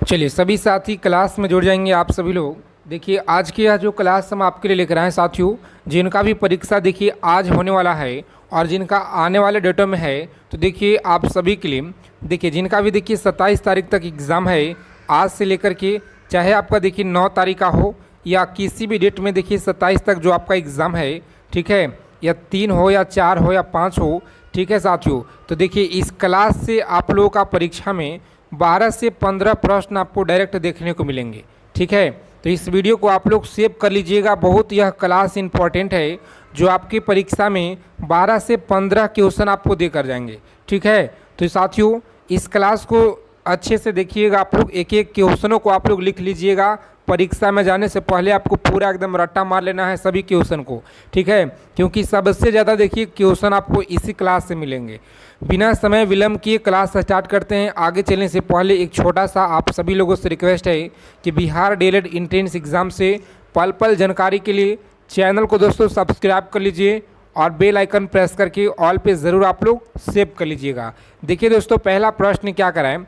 चलिए सभी साथी क्लास में जुड़ जाएंगे आप सभी लोग। देखिए आज की यह जो क्लास हम आपके लिए लेकर आए हैं साथियों, जिनका भी परीक्षा देखिए आज होने वाला है और जिनका आने वाले डेटों में है, तो देखिए आप सभी के लिए देखिए जिनका भी देखिए 27 तारीख तक एग्ज़ाम है, आज से लेकर के चाहे आपका देखिए 9 तारीख का हो या किसी भी डेट में देखिए 27 तक जो आपका एग्ज़ाम है, ठीक है, या 3 हो या 4 हो या 5 हो, ठीक है साथियों। तो देखिए इस क्लास से आप लोगों का परीक्षा में 12 से 15 प्रश्न आपको डायरेक्ट देखने को मिलेंगे, ठीक है। तो इस वीडियो को आप लोग सेव कर लीजिएगा, बहुत यह क्लास इंपॉर्टेंट है जो आपकी परीक्षा में 12 से 15 क्वेश्चन आपको देकर जाएंगे, ठीक है। तो साथियों इस क्लास को अच्छे से देखिएगा, आप लोग एक एक क्वेश्चनों को आप लोग लिख लीजिएगा। परीक्षा में जाने से पहले आपको पूरा एकदम रट्टा मार लेना है सभी क्वेश्चन को, ठीक है, क्योंकि सबसे ज़्यादा देखिए क्वेश्चन आपको इसी क्लास से मिलेंगे। बिना समय विलंब किए क्लास स्टार्ट करते हैं। आगे चलने से पहले एक छोटा सा आप सभी लोगों से रिक्वेस्ट है कि बिहार डीएलएड एंट्रेंस एग्ज़ाम से पल पल जानकारी के लिए चैनल को दोस्तों सब्सक्राइब कर लीजिए और बेल आइकन प्रेस करके ऑल पे ज़रूर आप लोग सेव कर लीजिएगा। देखिए दोस्तों पहला प्रश्न क्या कराएं,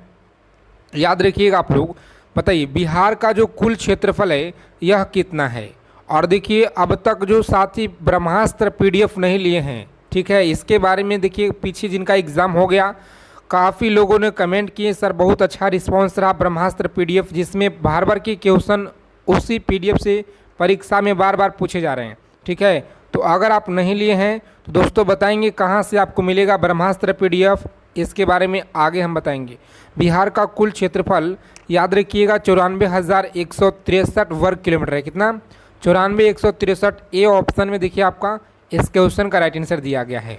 याद रखिएगा आप लोग, बताइए बिहार का जो कुल क्षेत्रफल है यह कितना है। और देखिए अब तक जो साथी ब्रह्मास्त्र पीडीएफ नहीं लिए हैं, ठीक है, इसके बारे में देखिए पीछे जिनका एग्ज़ाम हो गया काफ़ी लोगों ने कमेंट किए सर बहुत अच्छा रिस्पांस रहा ब्रह्मास्त्र पीडीएफ, जिसमें बार बार के क्वेश्चन उसी पीडीएफ से परीक्षा में बार बार पूछे जा रहे हैं, ठीक है। तो अगर आप नहीं लिए हैं तो दोस्तों बताएंगे कहाँ से आपको मिलेगा ब्रह्मास्त्र पीडीएफ, इसके बारे में आगे हम बताएंगे। बिहार का कुल क्षेत्रफल याद रखिएगा 94,163 वर्ग किलोमीटर है। कितना? 94,163। ए ऑप्शन में देखिए आपका इस क्वेश्चन का राइट आंसर दिया गया है।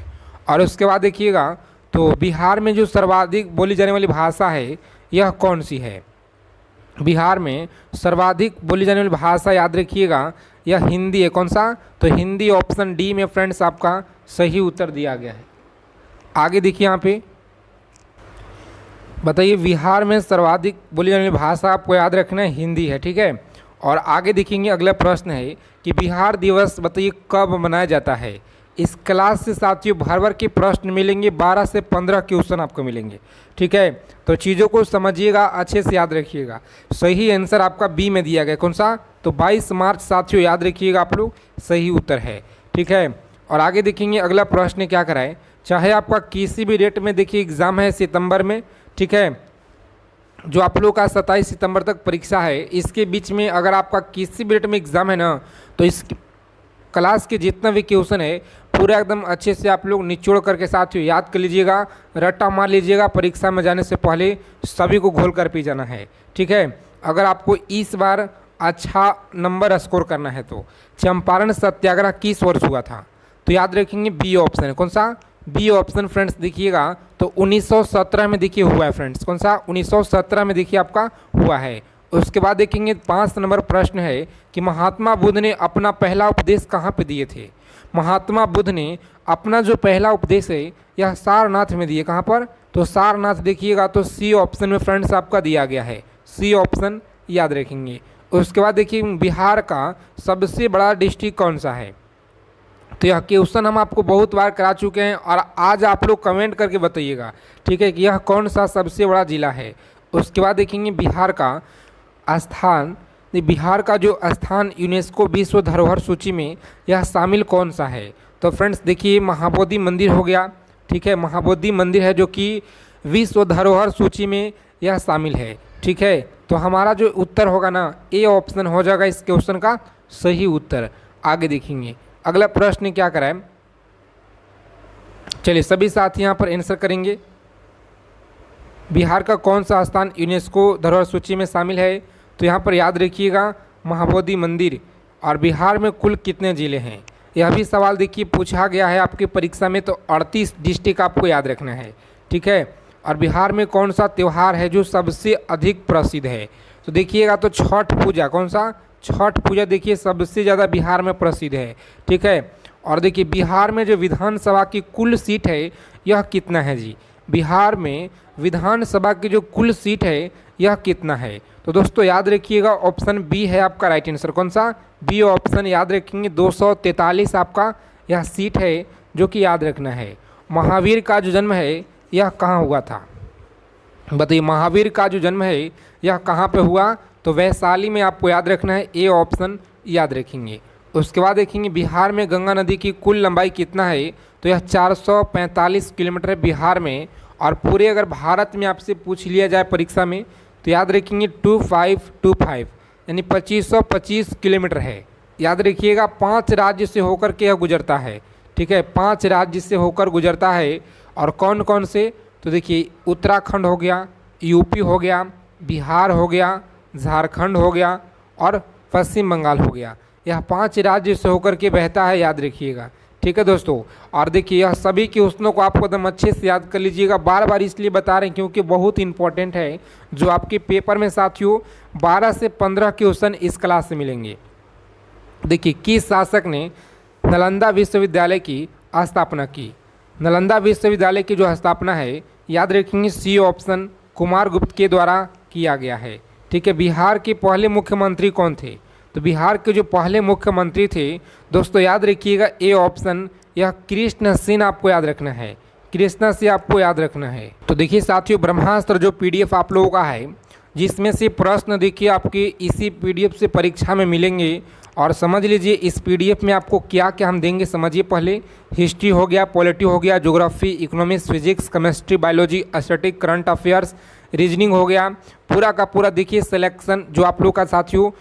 और उसके बाद देखिएगा तो बिहार में जो सर्वाधिक बोली जाने वाली भाषा है यह कौन सी है। बिहार में सर्वाधिक बोली जाने वाली भाषा याद रखिएगा यह हिंदी है। कौन सा? तो हिंदी ऑप्शन डी में फ्रेंड्स आपका सही उत्तर दिया गया है। आगे देखिए यहाँ पे बताइए बिहार में सर्वाधिक बोली जाने वाली भाषा आपको याद रखना है हिंदी है, ठीक है। और आगे देखेंगे अगला प्रश्न है कि बिहार दिवस बताइए कब मनाया जाता है। इस क्लास से साथियों भर भर के प्रश्न मिलेंगे, 12 से 15 क्वेश्चन आपको मिलेंगे, ठीक है। तो चीज़ों को समझिएगा, अच्छे से याद रखिएगा। सही आंसर आपका बी में दिया गया। कौन सा? तो 22 मार्च साथियों याद रखिएगा आप लोग, सही उत्तर है, ठीक है। और आगे देखेंगे अगला प्रश्न क्या कराए, चाहे आपका किसी भी डेट में देखिए एग्ज़ाम है सितंबर में, ठीक है, जो आप लोग का 27 सितंबर तक परीक्षा है, इसके बीच में अगर आपका किसी भी डेट में एग्ज़ाम है ना, तो इस क्लास के जितना भी क्वेश्चन है पूरा एकदम अच्छे से आप लोग निचोड़ करके साथियों याद कर लीजिएगा, रट्टा मार लीजिएगा। परीक्षा में जाने से पहले सभी को घोल कर पी जाना है, ठीक है। अगर आपको इस बार अच्छा नंबर स्कोर करना है तो चंपारण सत्याग्रह किस वर्ष हुआ था, तो याद रखेंगे बी ऑप्शन है। कौन सा? बी ऑप्शन फ्रेंड्स देखिएगा तो 1917 में देखिए हुआ है फ्रेंड्स। कौन सा? 1917 में देखिए आपका हुआ है। उसके बाद देखेंगे 5 नंबर प्रश्न है कि महात्मा बुद्ध ने अपना पहला उपदेश कहाँ पे दिए थे। महात्मा बुद्ध ने अपना जो पहला उपदेश है यह सारनाथ में दिए। कहाँ पर? तो सारनाथ देखिएगा तो सी ऑप्शन में फ्रेंड्स आपका दिया गया है, सी ऑप्शन याद रखेंगे। उसके बाद देखिए बिहार का सबसे बड़ा डिस्ट्रिक्ट कौन सा है, तो यह क्वेश्चन हम आपको बहुत बार करा चुके हैं और आज आप लोग कमेंट करके बताइएगा, ठीक है, कि यह कौन सा सबसे बड़ा ज़िला है। उसके बाद देखेंगे बिहार का स्थान, बिहार का जो स्थान यूनेस्को विश्व धरोहर सूची में यह शामिल कौन सा है। तो फ्रेंड्स देखिए महाबोधि मंदिर हो गया, ठीक है, महाबोधि मंदिर है जो कि विश्व धरोहर सूची में यह शामिल है, ठीक है। तो हमारा जो उत्तर होगा ना ए ऑप्शन हो जाएगा इस क्वेश्चन का सही उत्तर। आगे देखेंगे अगला प्रश्न क्या कराएं, चलिए सभी साथी यहाँ पर आंसर करेंगे। बिहार का कौन सा स्थान यूनेस्को धरोहर सूची में शामिल है, तो यहाँ पर याद रखिएगा महाबोधि मंदिर। और बिहार में कुल कितने ज़िले हैं, यह भी सवाल देखिए पूछा गया है आपकी परीक्षा में, तो 38 डिस्ट्रिक्ट आपको याद रखना है, ठीक है। और बिहार में कौन सा त्यौहार है जो सबसे अधिक प्रसिद्ध है, तो देखिएगा तो छठ पूजा। कौन सा? छठ पूजा देखिए सबसे ज़्यादा बिहार में प्रसिद्ध है, ठीक है। और देखिए बिहार में जो विधानसभा की कुल सीट है यह कितना है जी। बिहार में विधानसभा की जो कुल सीट है यह कितना है, तो दोस्तों याद रखिएगा ऑप्शन बी है आपका राइट आंसर। कौन सा? बी ऑप्शन याद रखेंगे 243 आपका यह सीट है जो कि याद रखना है। महावीर का जो जन्म है यह कहाँ हुआ था, बताइए महावीर का जो जन्म है यह कहाँ पे हुआ, तो वैशाली में आपको याद रखना है, ए ऑप्शन याद रखेंगे। उसके बाद देखेंगे बिहार में गंगा नदी की कुल लंबाई कितना है, तो यह 445 किलोमीटर है बिहार में। और पूरे अगर भारत में आपसे पूछ लिया जाए परीक्षा में तो याद रखेंगे 2525 यानी 2525 किलोमीटर है। याद रखिएगा 5 राज्य से होकर के यह गुजरता है, ठीक है, 5 राज्य से होकर गुजरता है। और कौन कौन से, तो देखिए उत्तराखंड हो गया, यूपी हो गया, बिहार हो गया, झारखंड हो गया और पश्चिम बंगाल हो गया। यह 5 राज्य से होकर के बहता है, याद रखिएगा, ठीक है दोस्तों। और देखिए यह सभी क्वेश्चनों को आपको एकदम अच्छे से याद कर लीजिएगा, बार बार इसलिए बता रहे हैं क्योंकि बहुत इंपॉर्टेंट है जो आपके पेपर में साथियों 12 से 15 क्वेश्चन इस क्लास से मिलेंगे। देखिए किस शासक ने नालंदा विश्वविद्यालय की स्थापना की। नालंदा विश्वविद्यालय की जो स्थापना है याद रखेंगे सी ऑप्शन कुमार गुप्त के द्वारा किया गया है, ठीक है। बिहार के पहले मुख्यमंत्री कौन थे, तो बिहार के जो पहले मुख्यमंत्री थे दोस्तों याद रखिएगा ए ऑप्शन, यह कृष्ण सिंह आपको याद रखना है, कृष्णा से आपको याद रखना है। तो देखिए साथियों ब्रह्मास्त्र जो पीडीएफ आप लोगों का है जिसमें से प्रश्न देखिए आपके इसी पीडीएफ से परीक्षा में मिलेंगे। और समझ लीजिए इस पीडीएफ में आपको क्या क्या हम देंगे, समझिए पहले हिस्ट्री हो गया, पॉलिटी हो गया, geography, economics, physics, chemistry, biology, static, current affairs, reasoning हो गया, पूरा का पूरा देखिए सिलेक्शन जो आप लोग का साथियों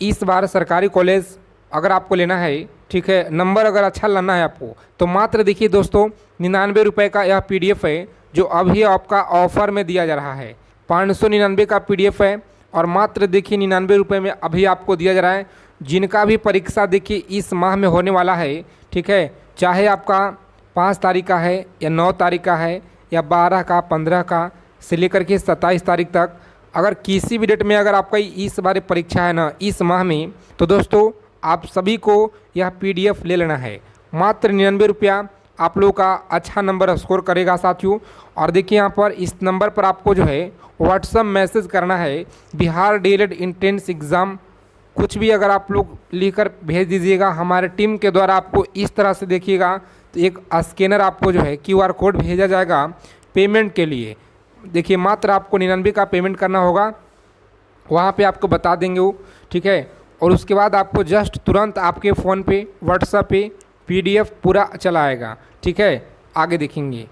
इस बार सरकारी कॉलेज अगर आपको लेना है, ठीक है, नंबर अगर अच्छा लाना है आपको तो मात्र देखिए दोस्तों 99 रुपये का यह पीडीएफ है जो अभी आपका ऑफर में दिया जा रहा है। 599 का पीडीएफ है और मात्र देखिए 99 रुपये में अभी आपको दिया जा रहा है। जिनका भी परीक्षा देखिए इस माह में होने वाला है, ठीक है, चाहे आपका 5 तारीख का है या 9 तारीख का है या 12 का, 15 का से लेकर के 27 तारीख तक, अगर किसी भी डेट में अगर आपका इस बार परीक्षा है ना इस माह में, तो दोस्तों आप सभी को यह पीडीएफ ले लेना है। मात्र 99 रुपया आप लोगों का अच्छा नंबर स्कोर करेगा साथियों। और देखिए यहाँ पर इस नंबर पर आपको जो है व्हाट्सएप मैसेज करना है बिहार डीएलएड इंट्रेंस एग्ज़ाम, कुछ भी अगर आप लोग लिखकर भेज दीजिएगा हमारे टीम के द्वारा। आपको इस तरह से देखिएगा तो एक स्कैनर आपको जो है क्यूआर कोड भेजा जाएगा पेमेंट के लिए। देखिए मात्र आपको 99 का पेमेंट करना होगा, वहाँ पे आपको बता देंगे वो, ठीक है। और उसके बाद आपको जस्ट तुरंत आपके फ़ोन पे व्हाट्सएप पे पीडीएफ पूरा चला आएगा, ठीक है। आगे देखेंगे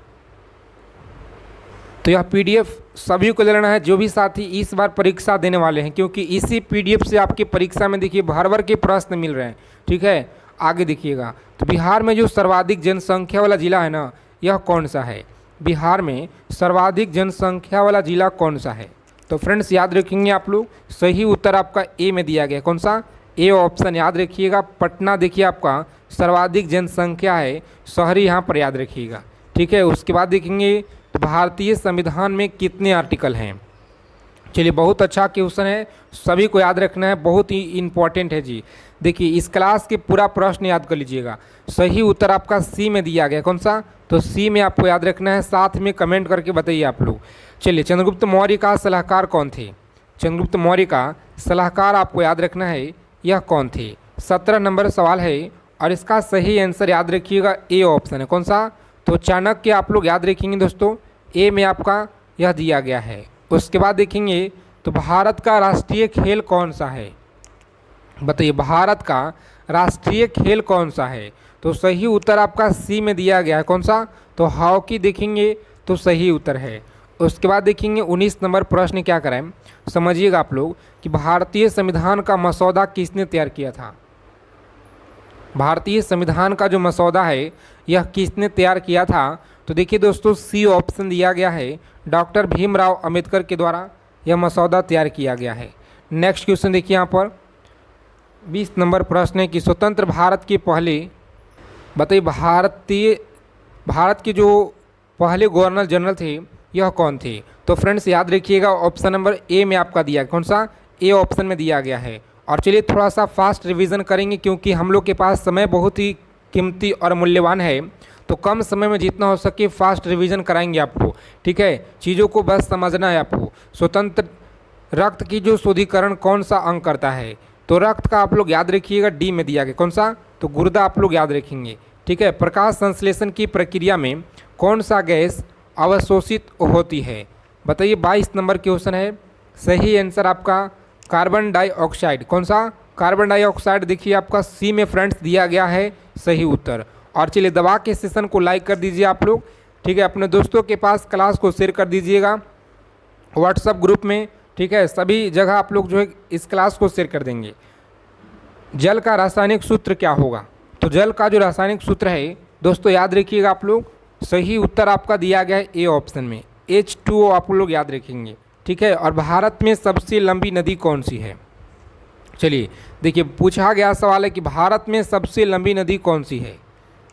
तो यह पीडीएफ सभी को ले लेना है जो भी साथी इस बार परीक्षा देने वाले हैं, क्योंकि इसी पीडीएफ से आपकी परीक्षा में देखिए भर भर के प्रश्न मिल रहे हैं, ठीक है। आगे देखिएगा तो बिहार में जो सर्वाधिक जनसंख्या वाला ज़िला है ना यह कौन सा है, बिहार में सर्वाधिक जनसंख्या वाला ज़िला कौन सा है। तो फ्रेंड्स याद रखेंगे आप लोग, सही उत्तर आपका ए में दिया गया, कौन सा, ए ऑप्शन याद रखिएगा। पटना देखिए आपका सर्वाधिक जनसंख्या है, शहरी यहाँ पर याद रखिएगा, ठीक है। उसके बाद देखेंगे तो भारतीय संविधान में कितने आर्टिकल हैं। चलिए बहुत अच्छा क्वेश्चन है, सभी को याद रखना है, बहुत ही इंपॉर्टेंट है जी। देखिए इस क्लास के पूरा प्रश्न याद कर लीजिएगा। सही उत्तर आपका सी में दिया गया, कौन सा, तो सी में आपको याद रखना है, साथ में कमेंट करके बताइए आप लोग। चलिए चंद्रगुप्त मौर्य का सलाहकार कौन थे, चंद्रगुप्त मौर्य का सलाहकार आपको याद रखना है यह कौन थे। 17 नंबर सवाल है और इसका सही आंसर याद रखिएगा ए ऑप्शन है, कौन सा, तो चाणक्य आप लोग याद रखेंगे दोस्तों, ए में आपका यह दिया गया है। उसके बाद देखेंगे तो भारत का राष्ट्रीय खेल कौन सा है, बताइए भारत का राष्ट्रीय खेल कौन सा है। तो सही उत्तर आपका सी में दिया गया है, कौन सा, तो हॉकी देखेंगे तो सही उत्तर है। उसके बाद देखेंगे 19 नंबर प्रश्न क्या कराएं, समझिएगा आप लोग कि भारतीय संविधान का मसौदा किसने तैयार किया था। भारतीय संविधान का जो मसौदा है यह किसने तैयार किया था, तो देखिए दोस्तों सी ऑप्शन दिया गया है, डॉक्टर भीमराव अंबेडकर के द्वारा यह मसौदा तैयार किया गया है। नेक्स्ट क्वेश्चन देखिए यहाँ पर 20 नंबर प्रश्न है कि स्वतंत्र भारत के पहले, बताइए भारत के जो पहले गवर्नर जनरल थे यह कौन थे। तो फ्रेंड्स याद रखिएगा ऑप्शन नंबर ए में आपका दिया, कौन सा, ए ऑप्शन में दिया गया है। और चलिए थोड़ा सा फास्ट रिवीजन करेंगे क्योंकि हम लोग के पास समय बहुत ही कीमती और मूल्यवान है, तो कम समय में जितना हो सके फास्ट रिवीजन कराएंगे आपको, ठीक है। चीज़ों को बस समझना है आपको। स्वतंत्र रक्त की जो शुद्धिकरण कौन सा अंग करता है, तो रक्त का आप लोग याद रखिएगा डी में दिया गया, कौन सा, तो गुर्दा आप लोग याद रखेंगे, ठीक है। प्रकाश संश्लेषण की प्रक्रिया में कौन सा गैस अवशोषित होती है, बताइए 22 नंबर क्वेश्चन है, सही आंसर आपका कार्बन डाइऑक्साइड। कौन सा? Carbon dioxide. देखिए आपका सी में फ्रेंड्स दिया गया है सही उत्तर। और चलिए दबा के सेशन को लाइक कर दीजिए आप लोग, ठीक है। अपने दोस्तों के पास क्लास को शेयर कर दीजिएगा व्हाट्सएप ग्रुप में, ठीक है। सभी जगह आप लोग जो है इस क्लास को शेयर कर देंगे। जल का रासायनिक सूत्र क्या होगा? तो जल का जो रासायनिक सूत्र है दोस्तों याद रखिएगा आप लोग, सही उत्तर आपका दिया गया है ए ऑप्शन में, H2O आप लोग याद रखेंगे, ठीक है। और भारत में सबसे लंबी नदी कौन सी है? चलिए देखिए पूछा गया सवाल है कि भारत में सबसे लंबी नदी कौन सी है,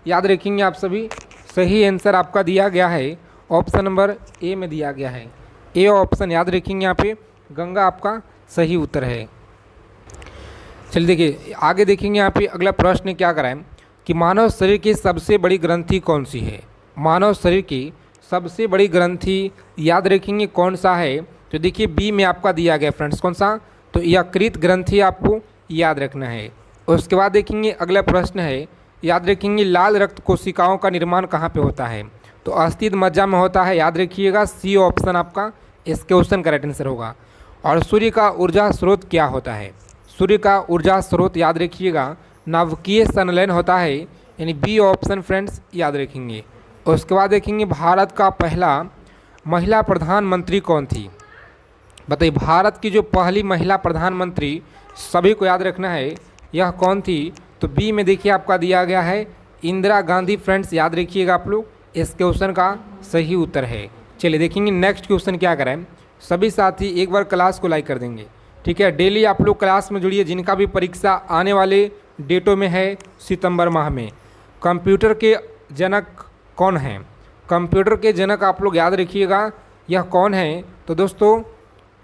याद रखेंगे आप सभी। सही आंसर आपका दिया गया है ऑप्शन नंबर ए में दिया गया है, ए ऑप्शन याद रखेंगे। यहाँ पे गंगा आपका सही उत्तर है। चलिए देखिए आगे देखेंगे यहाँ पे अगला प्रश्न क्या करा है कि मानव शरीर की सबसे बड़ी ग्रंथि कौन सी है? मानव शरीर की सबसे बड़ी ग्रंथि याद रखेंगे कौन सा है? तो देखिए बी में आपका दिया गया फ्रेंड्स, कौन सा? तो यकृत ग्रंथि आपको याद रखना है। उसके बाद देखेंगे अगला प्रश्न है, याद रखेंगे लाल रक्त कोशिकाओं का निर्माण कहाँ पे होता है? तो अस्थित मज्जा में होता है, याद रखिएगा। सी ऑप्शन आपका इस क्वेश्चन का राइट आंसर होगा। और सूर्य का ऊर्जा स्रोत क्या होता है? सूर्य का ऊर्जा स्रोत याद रखिएगा नाभिकीय संलयन होता है, यानी बी ऑप्शन फ्रेंड्स याद रखेंगे। उसके बाद देखेंगे भारत का पहला महिला प्रधानमंत्री कौन थी? बताइए भारत की जो पहली महिला प्रधानमंत्री सभी को याद रखना है, यह कौन थी? तो बी में देखिए आपका दिया गया है इंदिरा गांधी फ्रेंड्स, याद रखिएगा आप लोग, इस क्वेश्चन का सही उत्तर है। चलिए देखेंगे नेक्स्ट क्वेश्चन क्या करें। सभी साथी एक बार क्लास को लाइक कर देंगे, ठीक है। डेली आप लोग क्लास में जुड़िए, जिनका भी परीक्षा आने वाले डेटों में है सितंबर माह में। कंप्यूटर के जनक कौन हैं? कंप्यूटर के जनक आप लोग याद रखिएगा यह कौन है? तो दोस्तों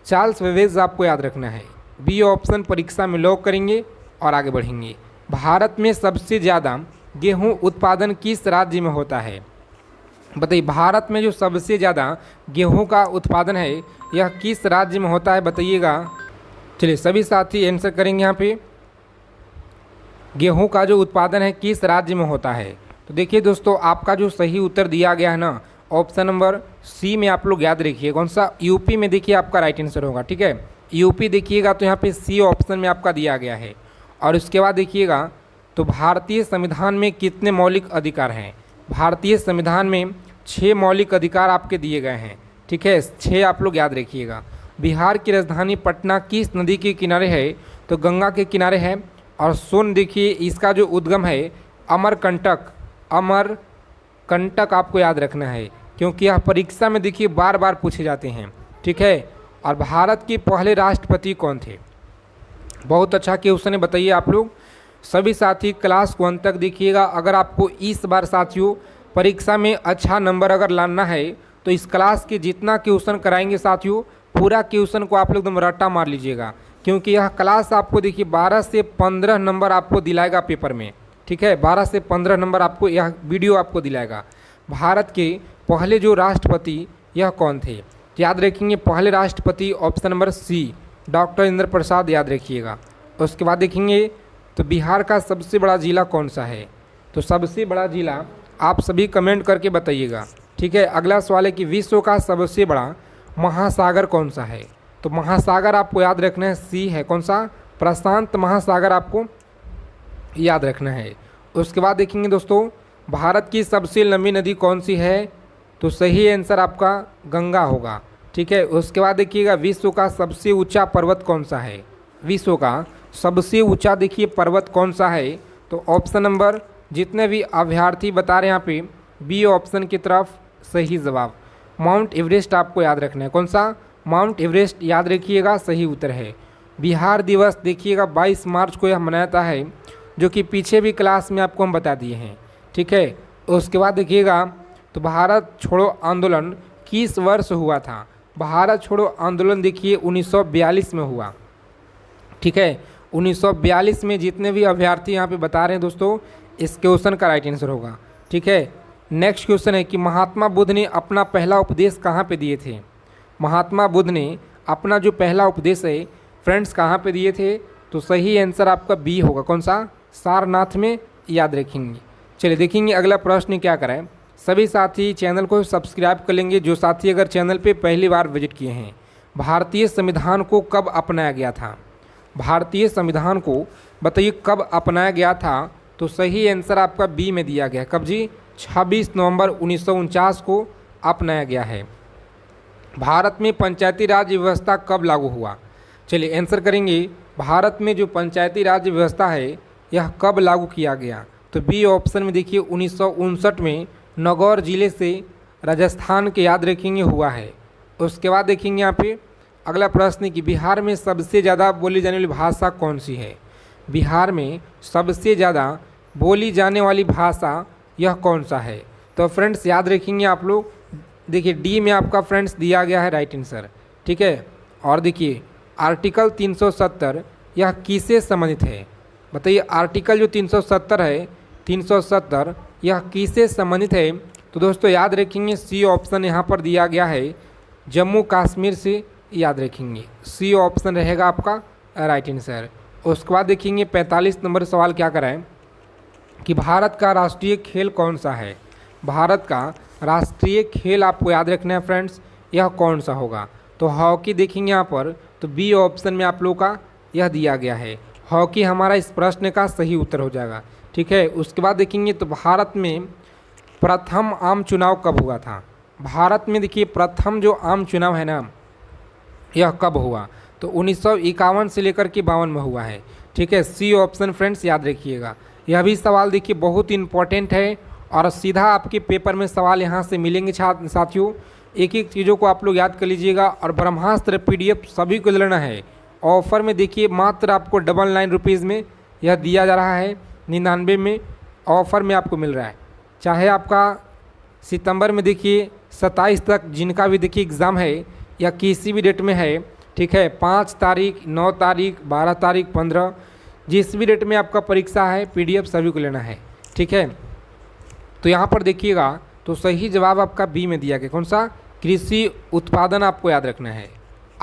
चार्ल्स बेबेज आपको याद रखना है। बी ऑप्शन परीक्षा में लॉक करेंगे और आगे बढ़ेंगे। भारत में सबसे ज़्यादा गेहूं उत्पादन किस राज्य में होता है? बताइए भारत में जो सबसे ज़्यादा गेहूं का उत्पादन है यह किस राज्य में होता है बताइएगा। चलिए सभी साथी आंसर करेंगे यहाँ पे, गेहूं का जो उत्पादन है किस राज्य में होता है? तो देखिए दोस्तों आपका जो सही उत्तर दिया गया है ना ऑप्शन नंबर सी में, आप लोग याद रखिए कौन सा? यूपी में देखिए आपका राइट आंसर होगा, ठीक है। यूपी देखिएगा तो यहाँ पे सी ऑप्शन में आपका दिया गया है। और उसके बाद देखिएगा तो भारतीय संविधान में कितने मौलिक अधिकार हैं? भारतीय संविधान में 6 मौलिक अधिकार आपके दिए गए हैं, ठीक है। 6 आप लोग याद रखिएगा। बिहार की राजधानी पटना किस नदी के किनारे है? तो गंगा के किनारे है। और सोन देखिए इसका जो उद्गम है अमरकंटक, अमरकंटक आपको याद रखना है, क्योंकि यह परीक्षा में देखिए बार बार पूछे जाते हैं, ठीक है। और भारत के पहले राष्ट्रपति कौन थे? बहुत अच्छा क्वेश्चन है, बताइए आप लोग। सभी साथी क्लास को अंत तक देखिएगा। अगर आपको इस बार साथियों परीक्षा में अच्छा नंबर अगर लाना है तो इस क्लास के जितना क्वेश्चन कराएंगे साथियों पूरा क्वेश्चन को आप लोग एकदम रट्टा मार लीजिएगा, क्योंकि यह क्लास आपको देखिए 12 से 15 नंबर आपको दिलाएगा पेपर में, ठीक है। 12 से 15 नंबर आपको यह वीडियो आपको दिलाएगा। भारत के पहले जो राष्ट्रपति यह कौन थे? याद रखेंगे पहले राष्ट्रपति option number C doctor Indra Prasad, याद रखिएगा। उसके बाद देखेंगे तो बिहार का सबसे बड़ा ज़िला कौन सा है? तो सबसे बड़ा ज़िला आप सभी कमेंट करके बताइएगा, ठीक है। अगला सवाल है कि विश्व का सबसे बड़ा महासागर कौन सा है? तो महासागर आपको याद रखना है सी है, कौन सा? प्रशांत महासागर आपको याद रखना है। उसके बाद देखेंगे दोस्तों भारत की सबसे लंबी नदी कौन सी है? तो सही आंसर आपका गंगा होगा, ठीक है। उसके बाद देखिएगा विश्व का सबसे ऊंचा पर्वत कौन सा है? विश्व का सबसे ऊंचा देखिए पर्वत कौन सा है? तो ऑप्शन नंबर जितने भी अभ्यर्थी बता रहे हैं यहाँ पे बी ऑप्शन की तरफ सही जवाब माउंट एवरेस्ट आपको याद रखना है, कौन सा? माउंट एवरेस्ट याद रखिएगा सही उत्तर है। बिहार दिवस देखिएगा 22 मार्च को यह मनाया जाता है, जो कि पीछे भी क्लास में आपको हम बता दिए हैं, ठीक है। उसके बाद देखिएगा तो भारत छोड़ो आंदोलन किस वर्ष हुआ था? भारत छोड़ो आंदोलन देखिए 1942 में हुआ, ठीक है। 1942 में जितने भी अभ्यर्थी यहाँ पे बता रहे हैं दोस्तों इस क्वेश्चन का राइट आंसर होगा, ठीक है। नेक्स्ट क्वेश्चन है कि महात्मा बुद्ध ने अपना पहला उपदेश कहाँ पे दिए थे? महात्मा बुद्ध ने अपना जो पहला उपदेश है फ्रेंड्स कहाँ पे दिए थे? तो सही आंसर आपका बी होगा, कौन सा? सारनाथ में, याद रखेंगे। चलिए देखेंगे अगला प्रश्न क्या कराएं। सभी साथी चैनल को सब्सक्राइब कर लेंगे जो साथी अगर चैनल पे पहली बार विजिट किए हैं। भारतीय संविधान को कब अपनाया गया था? भारतीय संविधान को बताइए कब अपनाया गया था? तो सही आंसर आपका बी में दिया गया। कब जी? 26 नवंबर 1949 को अपनाया गया है। भारत में पंचायती राज व्यवस्था कब लागू हुआ? चलिए आंसर करेंगे। भारत में जो पंचायती राज व्यवस्था है यह कब लागू किया गया? तो बी ऑप्शन में देखिए 1959 में नागौर जिले से राजस्थान के याद रखेंगे हुआ है। उसके बाद देखेंगे यहाँ पे अगला प्रश्न कि बिहार में सबसे ज़्यादा बोली जाने वाली भाषा कौन सी है? बिहार में सबसे ज़्यादा बोली जाने वाली भाषा यह कौन सा है? तो फ्रेंड्स याद रखेंगे आप लोग, देखिए डी में आपका फ्रेंड्स दिया गया है राइट आंसर, ठीक है। और देखिए आर्टिकल 370 यह किससे संबंधित है? बताइए आर्टिकल जो 370 है, 370 यह किससे संबंधित है? तो दोस्तों याद रखेंगे सी ऑप्शन यहाँ पर दिया गया है, जम्मू कश्मीर से याद रखेंगे। सी ऑप्शन रहेगा आपका राइट आंसर। उसके बाद देखेंगे 45 नंबर सवाल क्या कराएं कि भारत का राष्ट्रीय खेल कौन सा है? भारत का राष्ट्रीय खेल आपको याद रखना है फ्रेंड्स, यह कौन सा होगा? तो हॉकी देखेंगे यहाँ पर, तो बी ऑप्शन में आप लोगों का यह दिया गया है। हॉकी हमारा इस प्रश्न का सही उत्तर हो जाएगा, ठीक है। उसके बाद देखेंगे तो भारत में प्रथम आम चुनाव कब हुआ था? भारत में देखिए प्रथम जो आम चुनाव है ना यह कब हुआ? तो 1951 से लेकर के 52 में हुआ है, ठीक है। सी ऑप्शन फ्रेंड्स याद रखिएगा। यह भी सवाल देखिए बहुत इंपॉर्टेंट है और सीधा आपके पेपर में सवाल यहाँ से मिलेंगे साथियों। एक एक चीज़ों को आप लोग याद कर लीजिएगा। और ब्रह्मास्त्र PDF सभी को लेना है। ऑफर में देखिए मात्र आपको 99 रुपीज़ में यह दिया जा रहा है, 99 में ऑफ़र में आपको मिल रहा है। चाहे आपका सितंबर में देखिए 27 तक जिनका भी देखिए एग्ज़ाम है या किसी भी डेट में है, ठीक है, 5 तारीख, 9 तारीख, 12 तारीख, 15, जिस भी डेट में आपका परीक्षा है PDF सभी को लेना है, ठीक है। तो यहाँ पर देखिएगा तो सही जवाब आपका बी में दिया गया। कौन सा? कृषि उत्पादन आपको याद रखना है।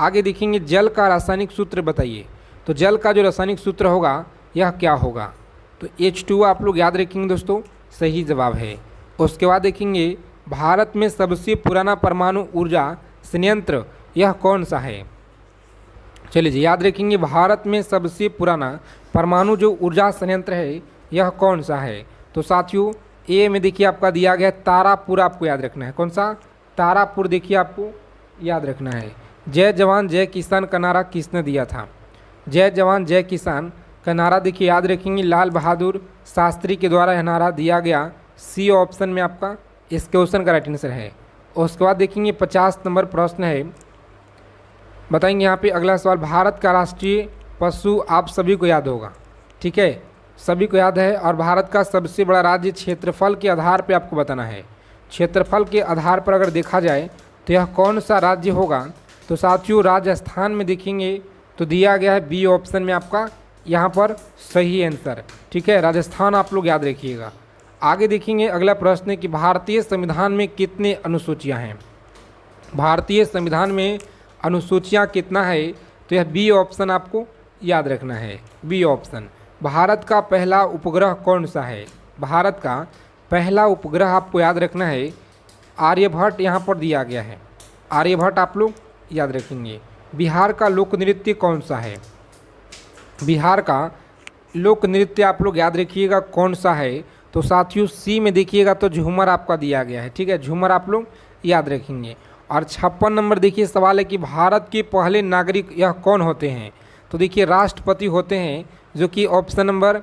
आगे देखेंगे जल का रासायनिक सूत्र बताइए। तो जल का जो रासायनिक सूत्र होगा यह क्या होगा? तो H2 आप लोग याद रखेंगे दोस्तों, सही जवाब है। उसके बाद देखेंगे भारत में सबसे पुराना परमाणु ऊर्जा संयंत्र यह कौन सा है? चलिए जी याद रखेंगे भारत में सबसे पुराना परमाणु जो ऊर्जा संयंत्र है यह कौन सा है? तो साथियों ए में देखिए आपका दिया गया तारापुर, आपको याद रखना है। कौन सा? तारापुर देखिए आपको याद रखना है। जय जवान जय किसान का नारा किसने दिया था? जय जवान जय किसान का नारा देखिए याद रखेंगे लाल बहादुर शास्त्री के द्वारा यह नारा दिया गया। सी ऑप्शन में आपका इस क्वेश्चन का राइट आंसर है। उसके बाद देखेंगे 50 नंबर प्रश्न है, बताएंगे यहाँ पे अगला सवाल। भारत का राष्ट्रीय पशु आप सभी को याद होगा, ठीक है, सभी को याद है। और भारत का सबसे बड़ा राज्य क्षेत्रफल के आधार पे आपको बताना है। क्षेत्रफल के आधार पर अगर देखा जाए तो यह कौन सा राज्य होगा? तो साथियों राजस्थान में देखेंगे तो दिया गया है बी ऑप्शन में आपका यहाँ पर सही आंसर, ठीक है, राजस्थान आप लोग याद रखिएगा। आगे देखेंगे अगला प्रश्न है कि भारतीय संविधान में कितने अनुसूचियाँ हैं? भारतीय संविधान में अनुसूचियाँ कितना है? तो यह बी ऑप्शन आपको याद रखना है, बी ऑप्शन। भारत का पहला उपग्रह कौन सा है? भारत का पहला उपग्रह आपको याद रखना है आर्यभट्ट, यहाँ पर दिया गया है आर्यभट्ट, आप लोग याद रखेंगे। बिहार का लोक नृत्य कौन सा है? बिहार का लोक नृत्य आप लोग याद रखिएगा कौन सा है? तो साथियों सी में देखिएगा तो झूमर आपका दिया गया है, ठीक है, झूमर आप लोग याद रखेंगे। और 56 नंबर देखिए सवाल है कि भारत के पहले नागरिक यह कौन होते हैं? तो देखिए राष्ट्रपति होते हैं, जो कि ऑप्शन नंबर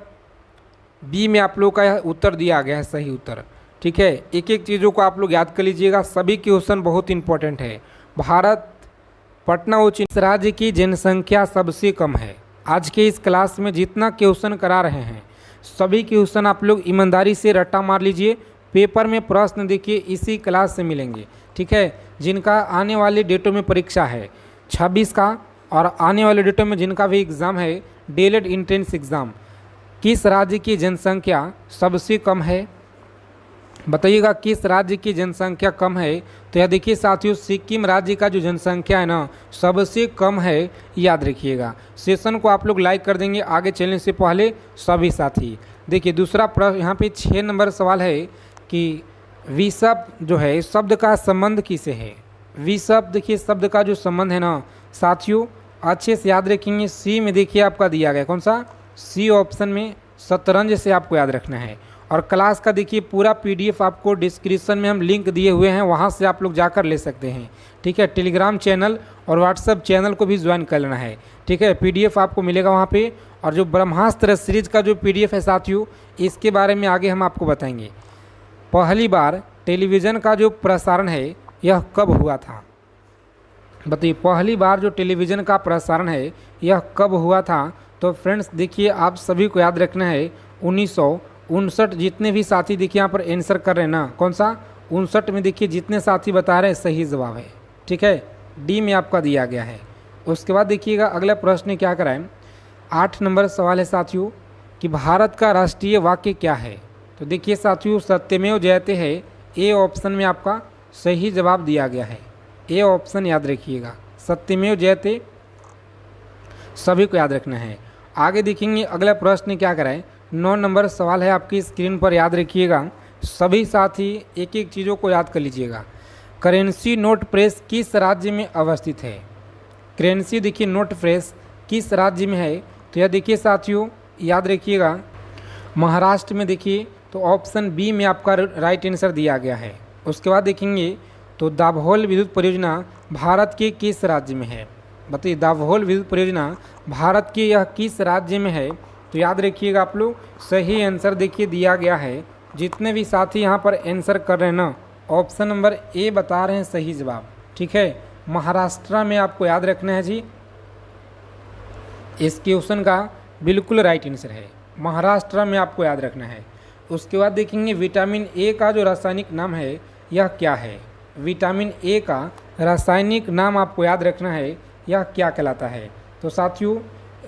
बी में आप लोग का उत्तर दिया गया है सही उत्तर, ठीक है। एक एक चीज़ों को आप लोग याद कर लीजिएगा, सभी क्वेश्चन बहुत इंपॉर्टेंट है। भारत पटना उच्च राज्य की जनसंख्या सबसे कम है। आज के इस क्लास में जितना क्वेश्चन करा रहे हैं सभी क्वेश्चन आप लोग ईमानदारी से रट्टा मार लीजिए। पेपर में प्रश्न देखिए इसी क्लास से मिलेंगे, ठीक है। जिनका आने वाले डेटों में परीक्षा है 26 का और आने वाले डेटों में जिनका भी एग्ज़ाम है डीएलएड एंट्रेंस एग्ज़ाम, किस राज्य की जनसंख्या सबसे कम है? बताइएगा किस राज्य की जनसंख्या कम है? तो यह देखिए साथियों सिक्किम राज्य का जो जनसंख्या है ना सबसे कम है, याद रखिएगा। सेशन को आप लोग लाइक कर देंगे आगे चलने से पहले सभी साथी। देखिए दूसरा प्रश्न यहाँ पे 6 नंबर सवाल है कि वी शब्द जो है इस शब्द का संबंध किसे है? वी शब्द देखिए शब्द का जो संबंध है ना साथियों, अच्छे से याद रखेंगे। सी में देखिए आपका दिया गया कौन सा, सी ऑप्शन में शतरंज से आपको याद रखना है। और क्लास का देखिए पूरा पीडीएफ आपको डिस्क्रिप्शन में हम लिंक दिए हुए हैं, वहां से आप लोग जाकर ले सकते हैं। ठीक है, टेलीग्राम चैनल और व्हाट्सएप चैनल को भी ज्वाइन कर लेना है। ठीक है, पीडीएफ आपको मिलेगा वहाँ पे। और जो ब्रह्मास्त्र सीरीज का जो पीडीएफ है साथियों, इसके बारे में आगे हम आपको बताएंगे। पहली बार टेलीविज़न का जो प्रसारण है यह कब हुआ था? बताइए, पहली बार जो टेलीविज़न का प्रसारण है यह कब हुआ था? तो फ्रेंड्स देखिए आप सभी को याद रखना है 1959। जितने भी साथी देखिए यहाँ पर आंसर कर रहे हैं ना, कौन सा 59 में देखिए जितने साथी बता रहे हैं सही जवाब है। ठीक है, डी में आपका दिया गया है। उसके बाद देखिएगा अगला प्रश्न क्या कराएं, 8 नंबर सवाल है साथियों कि भारत का राष्ट्रीय वाक्य क्या है? तो देखिए साथियों सत्यमेव जयते है, ए ऑप्शन में आपका सही जवाब दिया गया है। ए ऑप्शन याद रखिएगा, सत्यमेव जयते सभी को याद रखना है। आगे देखेंगे अगला प्रश्न क्या कराएं, 9 नंबर सवाल है आपकी स्क्रीन पर, याद रखिएगा। सभी साथी एक एक चीज़ों को याद कर लीजिएगा। करेंसी नोट प्रेस किस राज्य में अवस्थित है? करेंसी देखिए नोट प्रेस किस राज्य में है? तो यह देखिए साथियों याद रखिएगा महाराष्ट्र में। देखिए तो ऑप्शन बी में आपका राइट आंसर दिया गया है। उसके बाद देखेंगे तो दाभोल विद्युत परियोजना भारत के किस राज्य में है? बताइए, दाभोल विद्युत परियोजना भारत के यह किस राज्य में है? तो याद रखिएगा आप लोग सही आंसर देखिए दिया गया है। जितने भी साथी यहाँ पर आंसर कर रहे हैं ना, ऑप्शन नंबर ए बता रहे हैं सही जवाब। ठीक है, महाराष्ट्र में आपको याद रखना है जी, इस क्वेश्चन का बिल्कुल राइट आंसर है, महाराष्ट्र में आपको याद रखना है। उसके बाद देखेंगे विटामिन ए का जो रासायनिक नाम है यह क्या है? विटामिन ए का रासायनिक नाम आपको याद रखना है, यह क्या कहलाता है? तो साथियों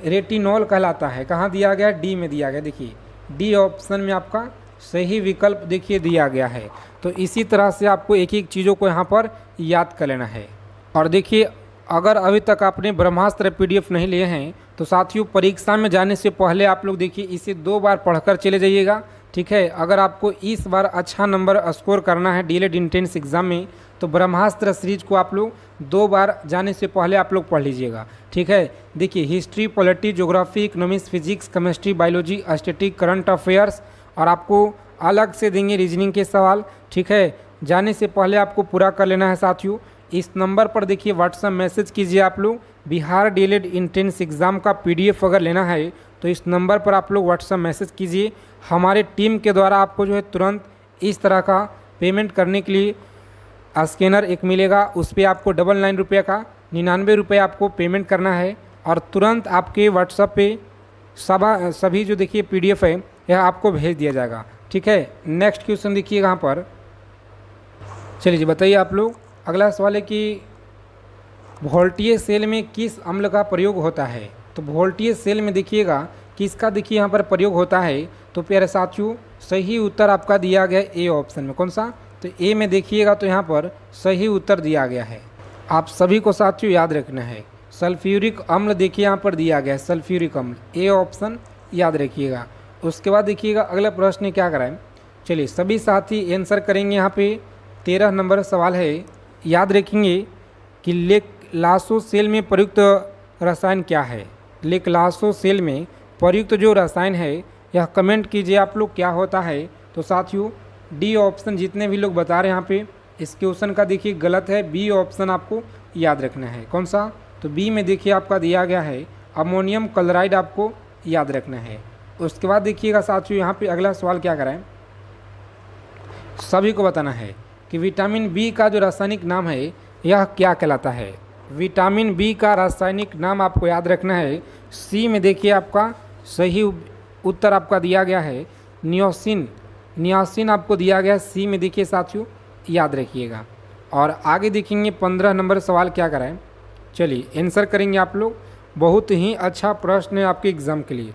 रेटिनॉल कहलाता है। कहाँ दिया गया? डी में दिया गया। देखिए डी ऑप्शन में आपका सही विकल्प देखिए दिया गया है। तो इसी तरह से आपको एक एक चीज़ों को यहाँ पर याद कर लेना है। और देखिए अगर अभी तक आपने ब्रह्मास्त्र पीडीएफ नहीं लिए हैं तो साथियों परीक्षा में जाने से पहले आप लोग देखिए इसे 2 बार पढ़कर चले जाइएगा। ठीक है, अगर आपको इस बार अच्छा नंबर स्कोर करना है डीएलएड इंट्रेंस एग्जाम में तो ब्रह्मास्त्र सीरीज को आप लोग 2 बार जाने से पहले आप लोग पढ़ लीजिएगा। ठीक है, देखिए history, polity, geography, economics, physics, chemistry, biology, static, current affairs और आपको अलग से देंगे रीजनिंग के सवाल। ठीक है, जाने से पहले आपको पूरा कर लेना है साथियों। इस नंबर पर देखिए व्हाट्सएप मैसेज कीजिए आप लोग। बिहार डीएलएड इंट्रेंस एग्ज़ाम का पीडीएफ अगर लेना है तो इस नंबर पर आप लोग व्हाट्सएप मैसेज कीजिए। हमारे टीम के द्वारा आपको जो है तुरंत इस तरह का पेमेंट करने के लिए स्कैनर एक मिलेगा, उस पर आपको 99 रुपये का 99 रुपये आपको पेमेंट करना है और तुरंत आपके व्हाट्सएप पे सभी जो देखिए पीडीएफ है यह आपको भेज दिया जाएगा। ठीक है, नेक्स्ट क्वेश्चन देखिए यहाँ पर। चलिए जी बताइए आप लोग। अगला सवाल है कि वोल्टेज सेल में किस अम्ल का प्रयोग होता है? तो वोल्टेज सेल में देखिएगा किसका देखिए यहाँ पर प्रयोग होता है? तो प्यारे साथियों सही उत्तर आपका दिया गया ए ऑप्शन में। कौन सा? तो ए में देखिएगा तो यहाँ पर सही उत्तर दिया गया है। आप सभी को साथियों याद रखना है सल्फ्यूरिक अम्ल देखिए यहाँ पर दिया गया है, सल्फ्यूरिक अम्ल, ए ऑप्शन याद रखिएगा। उसके बाद देखिएगा अगला प्रश्न क्या कराएं। चलिए सभी साथी आंसर करेंगे। यहाँ पे 13 नंबर सवाल है, याद रखेंगे कि लेक्लासो सेल में प्रयुक्त रसायन क्या है? लेक्लासो सेल में प्रयुक्त जो रसायन है यह कमेंट कीजिए आप लोग क्या होता है? तो साथियों डी ऑप्शन जितने भी लोग बता रहे हैं यहाँ पे इस क्वेश्चन का देखिए गलत है, बी ऑप्शन आपको याद रखना है। कौन सा? तो बी में देखिए आपका दिया गया है अमोनियम क्लोराइड, आपको याद रखना है। उसके बाद देखिएगा साथियों यहाँ पे अगला सवाल क्या कराएं, सभी को बताना है कि विटामिन बी का जो रासायनिक नाम है यह क्या कहलाता है? विटामिन बी का रासायनिक नाम आपको याद रखना है। सी में देखिए आपका सही उत्तर आपका दिया गया है नियोसिन, नियासिन आपको दिया गया है सी में देखिए साथियों, याद रखिएगा। और आगे देखेंगे 15 नंबर सवाल क्या कराएं। चलिए आंसर करेंगे आप लोग। बहुत ही अच्छा प्रश्न है आपके एग्ज़ाम के लिए।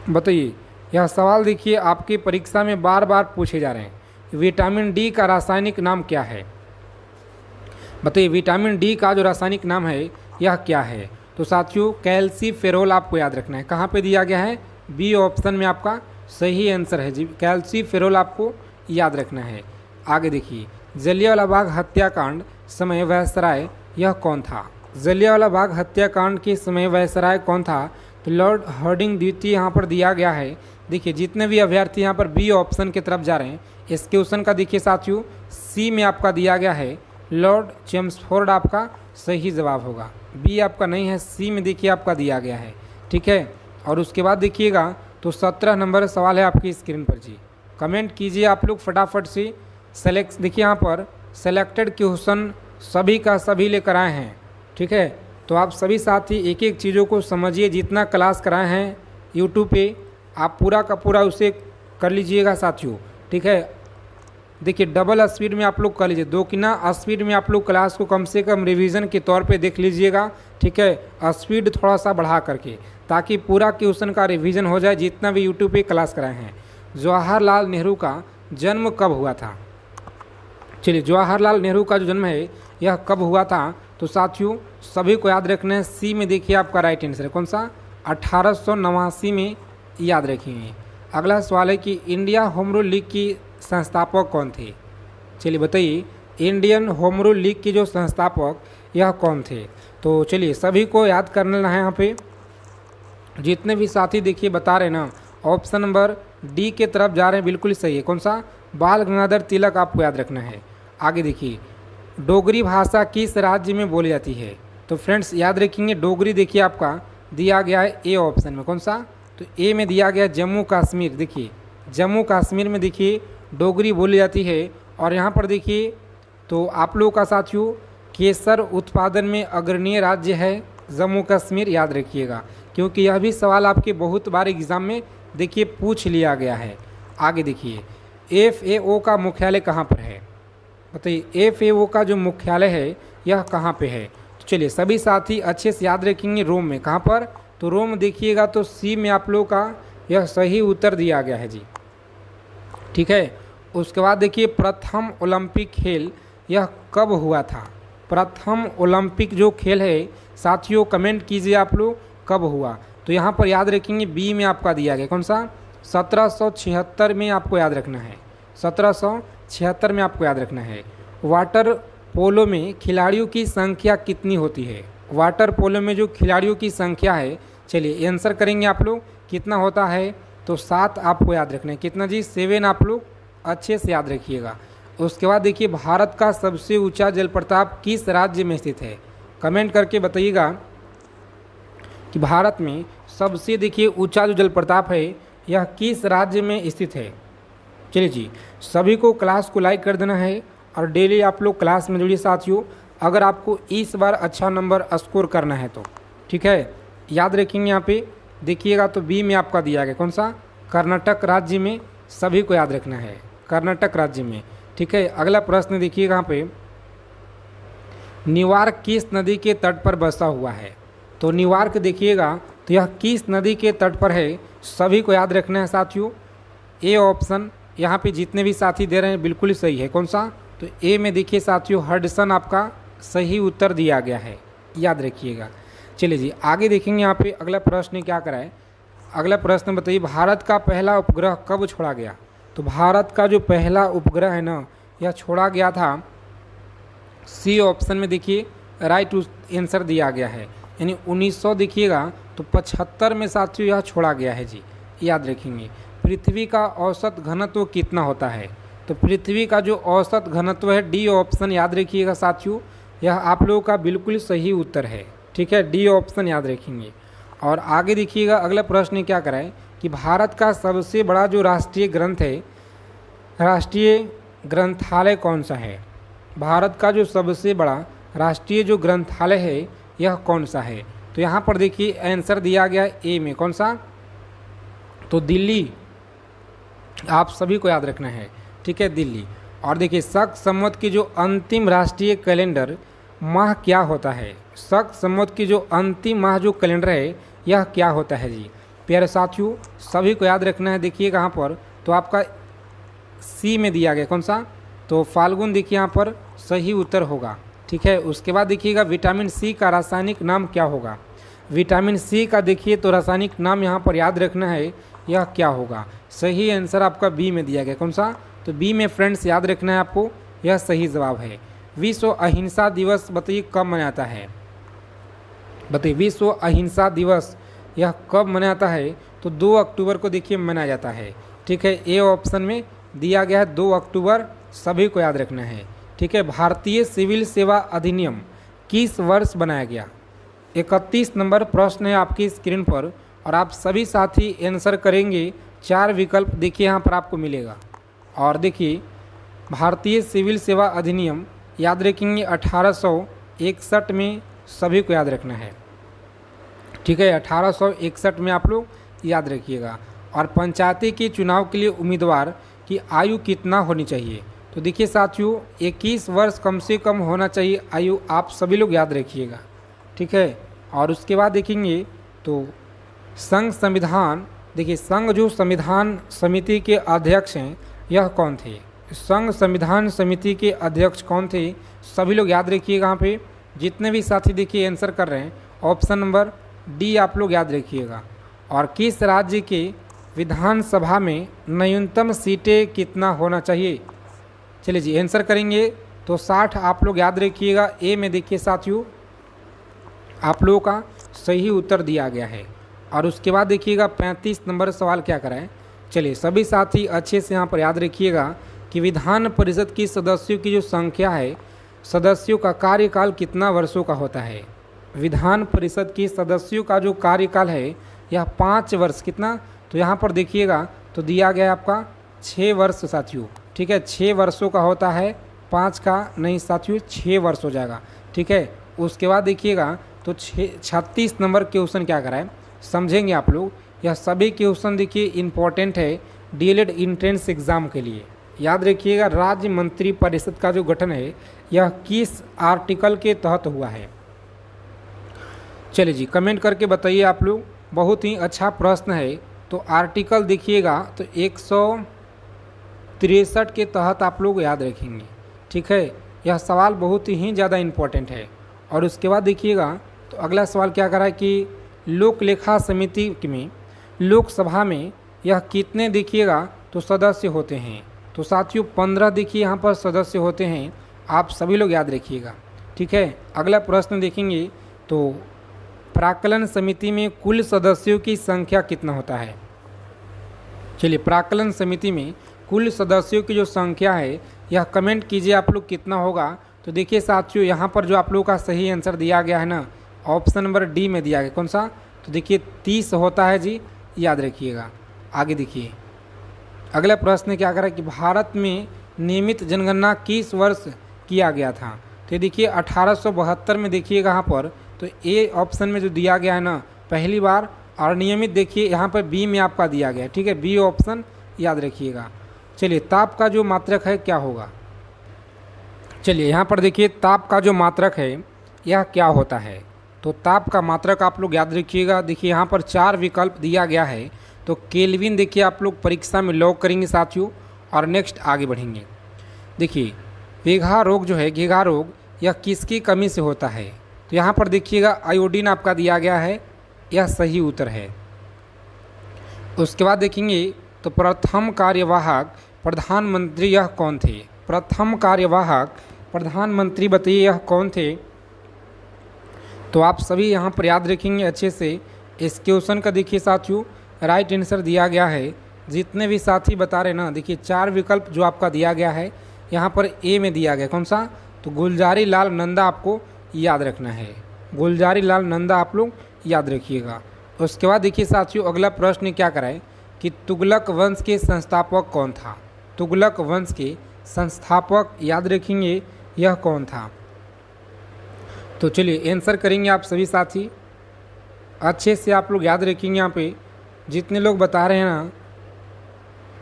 बताइए यह सवाल देखिए आपकी परीक्षा में बार बार पूछे जा रहे हैं। विटामिन डी का रासायनिक नाम क्या है? बताइए विटामिन डी का जो रासायनिक नाम है यह क्या है? तो साथियों कैल्सीफेरोल आपको याद रखना है। कहाँ पे दिया गया है? बी ऑप्शन में आपका सही आंसर है जी, कैल्सीफेरोल आपको याद रखना है। आगे देखिए, जलियांवाला बाग हत्याकांड समय वायसराय यह कौन था? जलियांवाला बाग हत्याकांड के समय वायसराय कौन था? तो लॉर्ड हार्डिंग द्वितीय यहाँ पर दिया गया है। देखिए जितने भी अभ्यर्थी यहाँ पर बी ऑप्शन की तरफ जा रहे हैं, इस क्वेश्चन का देखिए साथियों सी में आपका दिया गया है लॉर्ड चेम्सफोर्ड आपका सही जवाब होगा। बी आपका नहीं है, सी में देखिए आपका दिया गया है। ठीक है, और उसके बाद देखिएगा तो 17 नंबर सवाल है आपकी स्क्रीन पर जी। कमेंट कीजिए आप लोग फटाफट से। सेलेक्ट देखिए यहाँ पर सेलेक्टेड क्वेश्चन सभी का सभी लेकर आए हैं। ठीक है, तो आप सभी साथी एक एक चीज़ों को समझिए। जितना क्लास कराए हैं यूट्यूब पे आप पूरा का पूरा उसे कर लीजिएगा साथियों। ठीक है, देखिए डबल स्पीड में आप लोग कर लीजिए, 2 गुना स्पीड में आप लोग क्लास को कम से कम रिवीजन के तौर पे देख लीजिएगा। ठीक है, स्पीड थोड़ा सा बढ़ा करके, ताकि पूरा क्वेश्चन का रिवीजन हो जाए जितना भी यूट्यूब पे क्लास कराए हैं। जवाहरलाल नेहरू का जन्म कब हुआ था? चलिए, जवाहरलाल नेहरू का जो जन्म है यह कब हुआ था? तो साथियों सभी को याद रखना है, सी में देखिए आपका राइट आंसर है कौन सा? 1889 में याद रखेंगे। अगला सवाल है कि इंडिया होम रूल लीग की संस्थापक कौन थे? चलिए बताइए, इंडियन होम रूल लीग के जो संस्थापक यह कौन थे? तो चलिए सभी को याद करना है। यहाँ पे जितने भी साथी देखिए बता रहे ना, ऑप्शन नंबर डी के तरफ जा रहे हैं, बिल्कुल सही है। कौन सा? बाल गंगाधर तिलक आपको याद रखना है। आगे देखिए, डोगरी भाषा किस राज्य में बोली जाती है? तो फ्रेंड्स याद रखेंगे, डोगरी देखिए आपका दिया गया है ए ऑप्शन में। कौन सा? तो ए में दिया गया जम्मू कश्मीर। देखिए जम्मू कश्मीर में देखिए डोगरी बोली जाती है। और यहाँ पर देखिए तो आप लोगों का साथियों केसर उत्पादन में अग्रणीय राज्य है जम्मू कश्मीर, याद रखिएगा, क्योंकि यह भी सवाल आपके बहुत बार एग्जाम में देखिए पूछ लिया गया है। आगे देखिए, FAO का मुख्यालय कहाँ पर है? बताइए, FAO का जो मुख्यालय है यह कहाँ पे है? तो चलिए सभी साथी अच्छे से याद रखेंगे, रोम में। कहाँ पर? तो रोम देखिएगा तो सी में आप लोगों का यह सही उत्तर दिया गया है जी। ठीक है, उसके बाद देखिए प्रथम ओलंपिक खेल यह कब हुआ था? प्रथम ओलंपिक जो खेल है साथियों कमेंट कीजिए आप लोग कब हुआ? तो यहाँ पर याद रखेंगे बी में आपका दिया गया। कौन सा? 1776 में आपको याद रखना है। 1776 में आपको याद रखना है। वाटर पोलो में खिलाड़ियों की संख्या कितनी होती है? वाटर पोलो में जो खिलाड़ियों की संख्या है, चलिए आंसर करेंगे आप लोग, कितना होता है? तो 7 आपको याद रखना है। कितना जी? 7 आप लोग अच्छे से याद रखिएगा। उसके बाद देखिए, भारत का सबसे ऊंचा जलप्रपात किस राज्य में स्थित है? कमेंट करके बताइएगा कि भारत में सबसे देखिए ऊंचा जो जलप्रपात है यह किस राज्य में स्थित है। चलिए जी, सभी को क्लास को लाइक कर देना है और डेली आप लोग क्लास में जुड़िए साथियों, अगर आपको इस बार अच्छा नंबर स्कोर करना है तो। ठीक है, याद रखेंगे। यहाँ पे देखिएगा तो बी में आपका दिया गया। कौन सा? कर्नाटक राज्य में, सभी को याद रखना है, कर्नाटक राज्य में। ठीक है, अगला प्रश्न देखिएगा यहाँ पे, न्यूयॉर्क किस नदी के तट पर बसा हुआ है? तो न्यूयॉर्क देखिएगा तो यह किस नदी के तट पर है? सभी को याद रखना है साथियों। ए ऑप्शन यहाँ पे जितने भी साथी दे रहे हैं बिल्कुल सही है। कौन सा? तो ए में देखिए साथियों हडसन आपका सही उत्तर दिया गया है, याद रखिएगा। चलिए जी, आगे देखेंगे। यहाँ पे अगला प्रश्न क्या कराए? अगला प्रश्न बताइए, भारत का पहला उपग्रह कब छोड़ा गया? तो भारत का जो पहला उपग्रह है ना यह छोड़ा गया था, सी ऑप्शन में देखिए राइट आंसर दिया गया है, यानी 1900 देखिएगा तो 75 में साथियों यह छोड़ा गया है जी, याद रखेंगे। पृथ्वी का औसत घनत्व कितना होता है? तो पृथ्वी का जो औसत घनत्व है, डी ऑप्शन याद रखिएगा साथियों, यह आप लोगों का बिल्कुल सही उत्तर है। ठीक है, डी ऑप्शन याद रखेंगे। और आगे देखिएगा, अगला प्रश्न क्या कराए कि भारत का सबसे बड़ा जो राष्ट्रीय ग्रंथ है, राष्ट्रीय ग्रंथालय कौन सा है? भारत का जो सबसे बड़ा राष्ट्रीय जो ग्रंथालय है यह कौन सा है? तो यहाँ पर देखिए आंसर दिया गया ए में। कौन सा? तो दिल्ली, आप सभी को याद रखना है। ठीक है, दिल्ली। और देखिए शक संवत की जो अंतिम राष्ट्रीय कैलेंडर माह क्या होता है? शक संवत की जो अंतिम माह जो कैलेंडर है यह क्या होता है जी? प्यारे साथियों सभी को याद रखना है। देखिए कहाँ पर, तो आपका सी में दिया गया। कौन सा? तो फाल्गुन देखिए यहाँ पर सही उत्तर होगा। ठीक है, उसके बाद देखिएगा विटामिन सी का रासायनिक नाम क्या होगा? विटामिन सी का देखिए तो रासायनिक नाम यहाँ पर याद रखना है, यह क्या होगा? सही आंसर आपका बी में दिया गया। कौन सा? तो बी में फ्रेंड्स याद रखना है आपको, यह सही जवाब है। विश्व अहिंसा दिवस बताइए कब मनाता है, बताइए विश्व अहिंसा दिवस यह कब मनाता है, तो 2 अक्टूबर को देखिए मनाया जाता है। ठीक है, ए ऑप्शन में दिया गया है 2 अक्टूबर, सभी को याद रखना है। ठीक है, भारतीय सिविल सेवा अधिनियम किस वर्ष बनाया गया? 31 नंबर प्रश्न है आपकी स्क्रीन पर और आप सभी साथी आंसर करेंगे। 4 विकल्प देखिए यहाँ पर आपको मिलेगा। और देखिए भारतीय सिविल सेवा अधिनियम याद रखेंगे 1861 में, सभी को याद रखना है। ठीक है, 1861 में आप लोग याद रखिएगा। और पंचायती के चुनाव के लिए उम्मीदवार की आयु कितना होनी चाहिए? तो देखिए साथियों 21 वर्ष कम से कम होना चाहिए आयु, आप सभी लोग याद रखिएगा। ठीक है, और उसके बाद देखेंगे तो संघ संविधान, देखिए संघ जो संविधान समिति के अध्यक्ष हैं यह कौन थे? संघ संविधान समिति के अध्यक्ष कौन थे? सभी लोग याद रखिएगा। यहाँ पे जितने भी साथी देखिए आंसर कर रहे हैं ऑप्शन नंबर डी आप लोग याद रखिएगा। और किस राज्य के विधानसभा में न्यूनतम सीटें कितना होना चाहिए? चलिए जी आंसर करेंगे तो 60 आप लोग याद रखिएगा। ए में देखिए साथियों आप लोगों का सही उत्तर दिया गया है। और उसके बाद देखिएगा 35 नंबर सवाल क्या कराएं। चलिए सभी साथी अच्छे से यहाँ पर याद रखिएगा कि विधान परिषद की सदस्यों की जो संख्या है, सदस्यों का कार्यकाल कितना वर्षों का होता है? विधान परिषद की सदस्यों का जो कार्यकाल है यह 5 वर्ष, कितना? तो यहाँ पर देखिएगा तो दिया गया है आपका 6 वर्ष साथियों। ठीक है, 6 वर्षों का होता है, 5 का नहीं साथियों, 6 वर्ष हो जाएगा। ठीक है, उसके बाद देखिएगा तो 36 नंबर क्वेश्चन क्या कराए समझेंगे आप लोग। यह सभी क्वेश्चन देखिए इम्पोर्टेंट है डीएलएड एंट्रेंस एग्ज़ाम के लिए। याद रखिएगा राज्य मंत्री परिषद का जो गठन है यह किस आर्टिकल के तहत हुआ है? चलिए जी कमेंट करके बताइए आप लोग, बहुत ही अच्छा प्रश्न है। तो आर्टिकल देखिएगा तो 163 के तहत आप लोग याद रखेंगे। ठीक है, यह सवाल बहुत ही ज़्यादा इम्पोर्टेंट है। और उसके बाद देखिएगा तो अगला सवाल क्या करा है कि लोक लेखा समिति में लोकसभा में यह कितने देखिएगा तो सदस्य होते हैं? तो साथियों 15 देखिए यहाँ पर सदस्य होते हैं, आप सभी लोग याद रखिएगा। ठीक है, अगला प्रश्न देखेंगे तो प्राक्कलन समिति में कुल सदस्यों की संख्या कितना होता है? चलिए प्राक्कलन समिति में कुल सदस्यों की जो संख्या है यह कमेंट कीजिए आप लोग कितना होगा। तो देखिए साथियों यहाँ पर जो आप लोगों का सही आंसर दिया गया है ना, ऑप्शन नंबर डी में दिया गया, कौन सा? तो देखिए 30 होता है जी, याद रखिएगा। आगे देखिए अगला प्रश्न क्या करा कि भारत में नियमित जनगणना किस वर्ष किया गया था? तो देखिए 1872 में देखिएगा यहाँ पर, तो ए ऑप्शन में जो दिया गया है ना पहली बार, और नियमित देखिए यहाँ पर बी में आपका दिया गया है। ठीक है, बी ऑप्शन याद रखिएगा। चलिए ताप का जो मात्रक है क्या होगा? चलिए यहाँ पर देखिए ताप का जो मात्रक है यह क्या होता है? तो ताप का मात्रक आप लोग याद रखिएगा। देखिए यहाँ पर 4 विकल्प दिया गया है, तो केल्विन देखिए आप लोग परीक्षा में लॉक करेंगे साथियों। और नेक्स्ट आगे बढ़ेंगे। देखिए घेघा रोग जो है, घेघा रोग यह किसकी कमी से होता है? तो यहाँ पर देखिएगा आयोडीन आपका दिया गया है, यह सही उत्तर है। उसके बाद देखेंगे तो प्रथम कार्यवाहक प्रधानमंत्री यह कौन थे? प्रथम कार्यवाहक प्रधानमंत्री बताइए यह कौन थे? तो आप सभी यहाँ पर याद रखेंगे अच्छे से। इस क्वेश्चन का देखिए साथियों राइट आंसर दिया गया है। जितने भी साथी बता रहे ना, देखिए 4 विकल्प जो आपका दिया गया है यहाँ पर ए में दिया गया, कौन सा? तो गुलजारी लाल नंदा आपको याद रखना है, गुलजारी लाल नंदा आप लोग याद रखिएगा। उसके बाद देखिए साथियों अगला प्रश्न क्या कराए कि तुगलक वंश के संस्थापक कौन था? तुगलक वंश के संस्थापक याद रखेंगे यह कौन था? तो चलिए आंसर करेंगे आप सभी साथी अच्छे से, आप लोग याद रखेंगे। यहाँ पे जितने लोग बता रहे हैं ना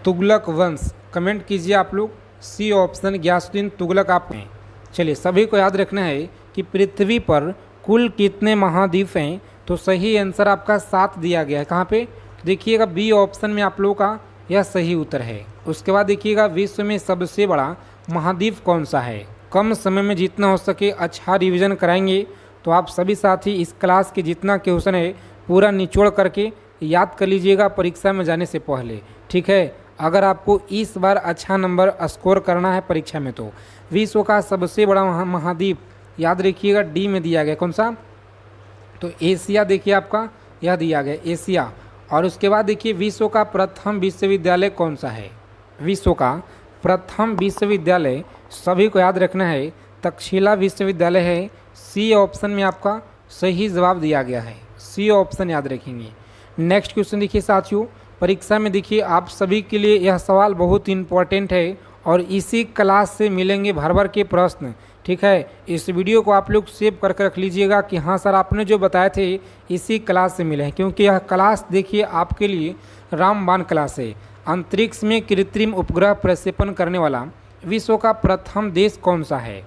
तुगलक वंश, कमेंट कीजिए आप लोग सी ऑप्शन गयासुद्दीन तुगलक आप हैं। चलिए सभी को याद रखना है कि पृथ्वी पर कुल कितने महाद्वीप हैं? तो सही आंसर आपका 7 दिया गया है। कहाँ पे? देखिएगा बी ऑप्शन में आप लोगों का यह सही उत्तर है। उसके बाद देखिएगा विश्व में सबसे बड़ा महाद्वीप कौन सा है? कम समय में जितना हो सके अच्छा रिवीजन कराएंगे। तो आप सभी साथी इस क्लास के जितना क्वेश्चन है पूरा निचोड़ करके याद कर लीजिएगा परीक्षा में जाने से पहले। ठीक है, अगर आपको इस बार अच्छा नंबर स्कोर करना है परीक्षा में तो विश्व का सबसे बड़ा महाद्वीप याद रखिएगा डी में दिया गया, कौन सा? तो एशिया देखिए आपका यह दिया गया एशिया। और उसके बाद देखिए विश्व का प्रथम विश्वविद्यालय कौन सा है? विश्व का प्रथम विश्वविद्यालय सभी को याद रखना है, तक्षशिला विश्वविद्यालय है। सी ऑप्शन में आपका सही जवाब दिया गया है, सी ऑप्शन याद रखेंगे। नेक्स्ट क्वेश्चन देखिए साथियों, परीक्षा में देखिए आप सभी के लिए यह सवाल बहुत इंपॉर्टेंट है और इसी क्लास से मिलेंगे भर भर के प्रश्न, ठीक है। इस वीडियो को आप लोग सेव करके रख लीजिएगा कि हाँ सर आपने जो बताए थे इसी क्लास से मिले हैं, क्योंकि यह क्लास देखिए आपके लिए रामबाण क्लास है। अंतरिक्ष में कृत्रिम उपग्रह प्रक्षेपण करने वाला विश्व का प्रथम देश कौन सा है?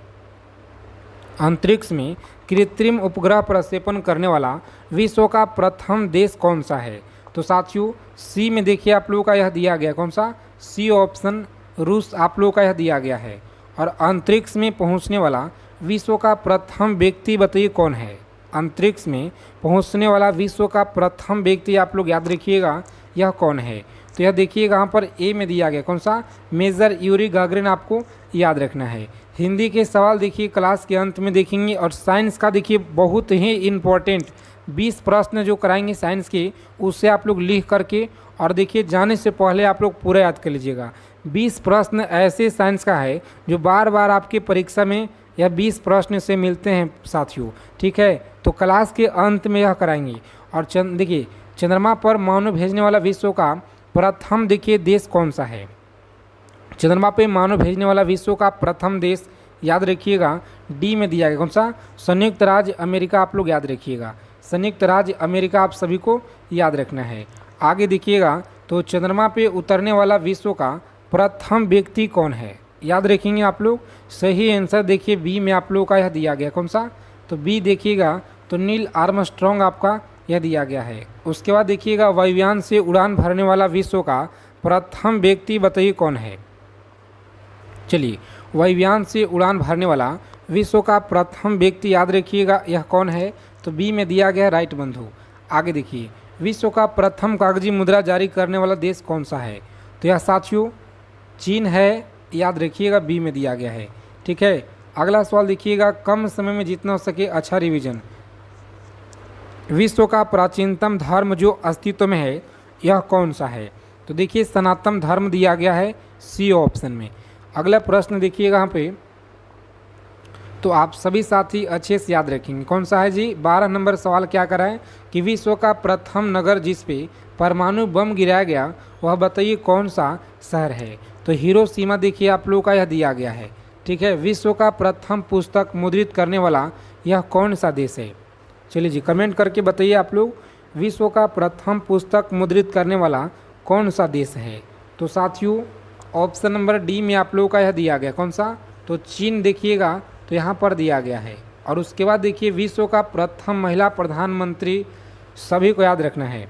अंतरिक्ष में कृत्रिम उपग्रह प्रक्षेपण करने वाला विश्व का प्रथम देश कौन सा है? तो साथियों सी में देखिए आप लोगों का यह दिया गया, कौन सा? सी ऑप्शन रूस आप लोगों का यह दिया गया है। और अंतरिक्ष में पहुंचने वाला विश्व का प्रथम व्यक्ति बताइए कौन है? अंतरिक्ष में पहुंचने वाला विश्व का प्रथम व्यक्ति आप लोग याद रखिएगा यह कौन है? तो यह देखिएगा यहाँ पर ए में दिया गया, कौन सा? मेजर यूरी गागरिन आपको याद रखना है। हिंदी के सवाल देखिए क्लास के अंत में देखेंगे और साइंस का देखिए बहुत ही इम्पोर्टेंट 20 प्रश्न जो कराएंगे साइंस के, उससे आप लोग लिख करके और देखिए जाने से पहले आप लोग पूरा याद कर लीजिएगा। 20 प्रश्न ऐसे साइंस का है जो बार बार आपकी परीक्षा में यह 20 प्रश्न से मिलते हैं साथियों, ठीक है। तो क्लास के अंत में यह कराएंगे। और देखिए चंद्रमा पर मानव भेजने वाला विश्व का प्रथम देखिए देश कौन सा है? चंद्रमा पे मानव भेजने वाला विश्व का प्रथम देश याद रखिएगा डी में दिया गया, कौन सा? संयुक्त राज्य अमेरिका आप लोग याद रखिएगा, संयुक्त राज्य अमेरिका आप सभी को याद रखना है। आगे देखिएगा तो चंद्रमा पे उतरने वाला विश्व का प्रथम व्यक्ति कौन है? याद रखेंगे आप लोग। सही आंसर देखिए बी में आप लोगों का यह दिया गया, कौन सा? तो बी देखिएगा तो नील आर्मस्ट्रॉन्ग आपका यह दिया गया है। उसके बाद देखिएगा वायुयान से उड़ान भरने वाला विश्व का प्रथम व्यक्ति बताइए कौन है? चलिए वायुयान से उड़ान भरने वाला विश्व का प्रथम व्यक्ति याद रखिएगा यह कौन है? तो बी में दिया गया राइट बंधु। आगे देखिए विश्व का प्रथम कागजी मुद्रा जारी करने वाला देश कौन सा है? तो यह साथियों चीन है, याद रखिएगा बी में दिया गया है, ठीक है। अगला सवाल देखिएगा, कम समय में जितना हो सके अच्छा रिवीजन। विश्व का प्राचीनतम धर्म जो अस्तित्व में है यह कौन सा है? तो देखिए सनातन धर्म दिया गया है सी ऑप्शन में। अगला प्रश्न देखिएगा यहाँ पे, तो आप सभी साथी अच्छे से याद रखेंगे कौन सा है जी। 12 नंबर सवाल क्या करा है कि विश्व का प्रथम नगर जिस पे परमाणु बम गिराया गया वह बताइए कौन सा शहर है? तो हिरोशिमा देखिए आप लोगों का यह दिया गया है, ठीक है। विश्व का प्रथम पुस्तक मुद्रित करने वाला यह कौन सा देश है? चलिए जी कमेंट करके बताइए आप लोग, विश्व का प्रथम पुस्तक मुद्रित करने वाला कौन सा देश है? तो साथियों ऑप्शन नंबर डी में आप लोगों का यह दिया गया, कौन सा? तो चीन देखिएगा तो यहाँ पर दिया गया है। और उसके बाद देखिए विश्व का प्रथम महिला प्रधानमंत्री सभी को याद रखना है,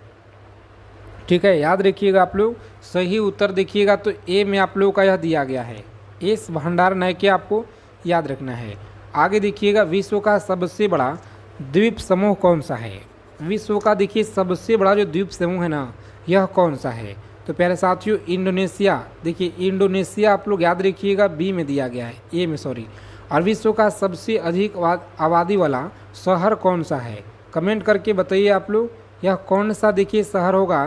ठीक है। याद रखिएगा आप लोग। सही उत्तर देखिएगा तो ए में आप लोगों का यह दिया गया है, एस भंडार नायके आपको याद रखना है। आगे देखिएगा विश्व का सबसे बड़ा द्वीप समूह कौन सा है? विश्व का देखिए सबसे बड़ा जो द्वीप समूह है ना यह कौन सा है? तो प्यारे साथियों इंडोनेशिया, देखिए इंडोनेशिया आप लोग याद रखिएगा बी में दिया गया है, ए में सॉरी। और विश्व का सबसे अधिक आबादी वाला शहर कौन सा है? कमेंट करके बताइए आप लोग यह कौन सा देखिए शहर होगा?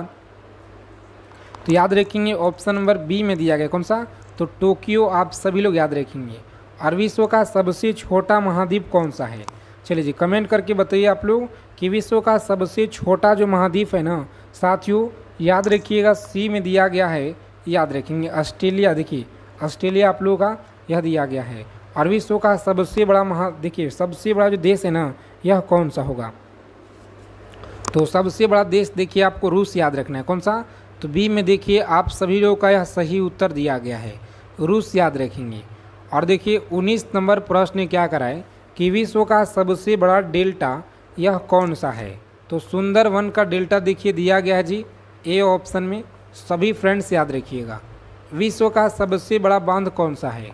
तो याद रखेंगे ऑप्शन नंबर बी में दिया गया, कौन सा? तो टोक्यो आप सभी लोग याद रखेंगे। और विश्व का सबसे छोटा महाद्वीप कौन सा है? चलिए जी कमेंट करके बताइए आप लोग कि विश्व का सबसे छोटा जो महाद्वीप है ना साथियों याद रखिएगा सी में दिया गया है, याद रखेंगे ऑस्ट्रेलिया। देखिए ऑस्ट्रेलिया आप लोगों का यह दिया गया है। और विश्व का सबसे बड़ा देखिए सबसे बड़ा जो देश है ना यह कौन सा होगा? तो सबसे बड़ा देश देखिए आपको रूस याद रखना है, कौन सा? तो बी में देखिए आप सभी लोगों का यह सही उत्तर दिया गया है, रूस याद रखेंगे। और देखिए 19 नंबर प्रश्न क्या कराए कि विश्व का सबसे बड़ा डेल्टा यह कौन सा है? तो सुंदरवन का डेल्टा देखिए दिया गया है जी ए ऑप्शन में, सभी फ्रेंड्स याद रखिएगा। विश्व का सबसे बड़ा बांध कौन सा है?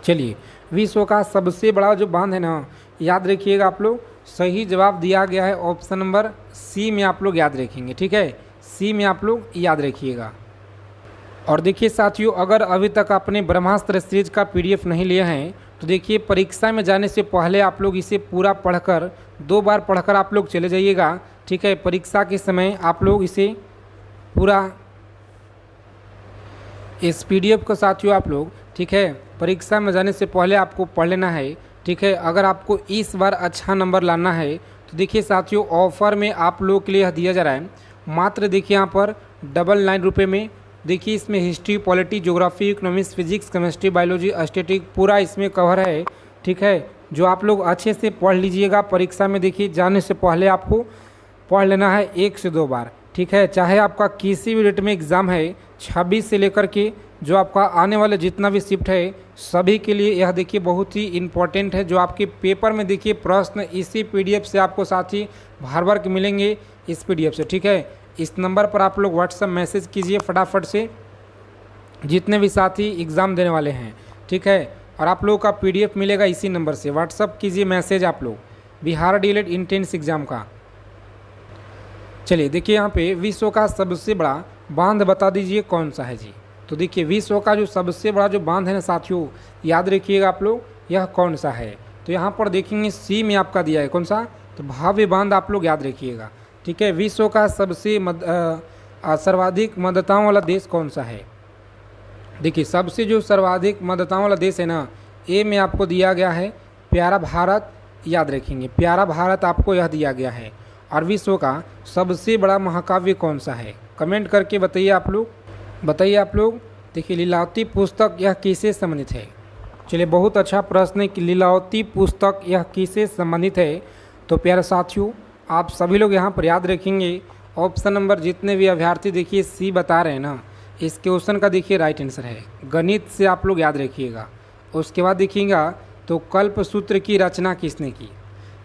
चलिए विश्व का सबसे बड़ा जो बांध है ना याद रखिएगा आप लोग, सही जवाब दिया गया है ऑप्शन नंबर सी में आप लोग याद रखेंगे, ठीक है। सी में आप लोग याद रखिएगा। और देखिए साथियों, अगर अभी तक आपने ब्रह्मास्त्र सीरीज का पीडीएफ नहीं लिया है तो देखिए परीक्षा में जाने से पहले आप लोग इसे पूरा पढ़कर 2 बार पढ़कर आप लोग चले जाइएगा। ठीक है, परीक्षा के समय आप लोग इसे पूरा इस पीडीएफ को साथियों आप लोग, ठीक है, परीक्षा में जाने से पहले आपको पढ़ लेना है। ठीक है, अगर आपको इस बार अच्छा नंबर लाना है तो देखिए साथियों, ऑफर में आप लोगों के लिए यह दिया जा रहा है मात्र देखिए यहाँ पर 99 रुपये में। देखिए इसमें history, polity, geography, economics, physics, chemistry, biology, static पूरा इसमें कवर है। ठीक है, जो आप लोग अच्छे से पढ़ लीजिएगा। परीक्षा में देखिए जाने से पहले आपको पढ़ लेना है 1 से 2 बार। ठीक है, चाहे आपका किसी भी डेट में एग्ज़ाम है 26 से लेकर के जो आपका आने वाले जितना भी शिफ्ट है सभी के लिए यह देखिए बहुत ही इम्पोर्टेंट है। जो आपके पेपर में देखिए प्रश्न इसी पीडीएफ से आपको साथी भर भर के मिलेंगे इस पीडीएफ से। ठीक है, इस नंबर पर आप लोग व्हाट्सएप मैसेज कीजिए फटाफट से, जितने भी साथी एग्ज़ाम देने वाले हैं। ठीक है, और आप लोगों का पीडीएफ मिलेगा इसी नंबर से। व्हाट्सएप कीजिए मैसेज आप लोग बिहार डीएलएड इंट्रेंस एग्ज़ाम का। चलिए देखिए यहाँ पे विश्व का सबसे बड़ा बांध बता दीजिए कौन सा है जी। तो देखिए विश्व का जो सबसे बड़ा जो बांध है ना साथियों, याद रखिएगा आप लोग, यह कौन सा है। तो यहाँ पर देखेंगे सी में आपका दिया है कौन सा, तो भव्य बांध आप लोग याद रखिएगा। ठीक है, विश्व का सबसे सर्वाधिक मतदाताओं वाला देश कौन सा है। देखिए सबसे जो सर्वाधिक मतदाताओं वाला देश है ना, ए में आपको दिया गया है प्यारा भारत, याद रखेंगे प्यारा भारत आपको यह दिया गया है। और विश्व का सबसे बड़ा महाकाव्य कौन सा है, कमेंट करके बताइए आप लोग। देखिए लीलावती पुस्तक यह किससे संबंधित है। चलिए बहुत अच्छा प्रश्न है कि लीलावती पुस्तक यह किससे संबंधित है। तो प्यारे साथियों, आप सभी लोग यहाँ पर याद रखेंगे ऑप्शन नंबर जितने भी अभ्यर्थी देखिए सी बता रहे हैं ना, इस क्वेश्चन का देखिए राइट आंसर है। गणित से आप लोग याद रखिएगा। उसके बाद देखिएगा तो कल्पसूत्र की रचना किसने की।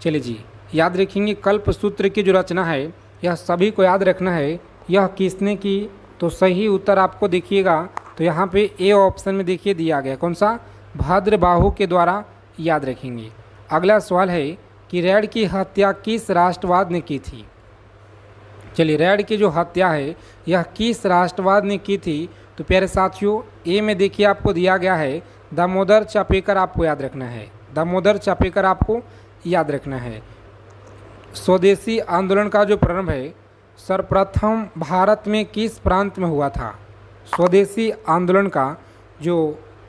चलिए जी याद रखेंगे कल्पसूत्र की जो रचना है यह सभी को याद रखना है, यह किसने की। तो सही उत्तर आपको देखिएगा तो यहाँ पे ए ऑप्शन में देखिए दिया गया कौन सा, भद्रबाहु के द्वारा, याद रखेंगे। अगला सवाल है कि रैड की हत्या किस राष्ट्रवाद ने की थी। चलिए रैड की जो हत्या है यह किस राष्ट्रवाद ने की थी। तो प्यारे साथियों ए में देखिए आपको दिया गया है दामोदर चापेकर, आपको याद रखना है, दामोदर चापेकर आपको याद रखना है। स्वदेशी आंदोलन का जो प्रारंभ है सर्वप्रथम भारत में किस प्रांत में हुआ था। स्वदेशी आंदोलन का जो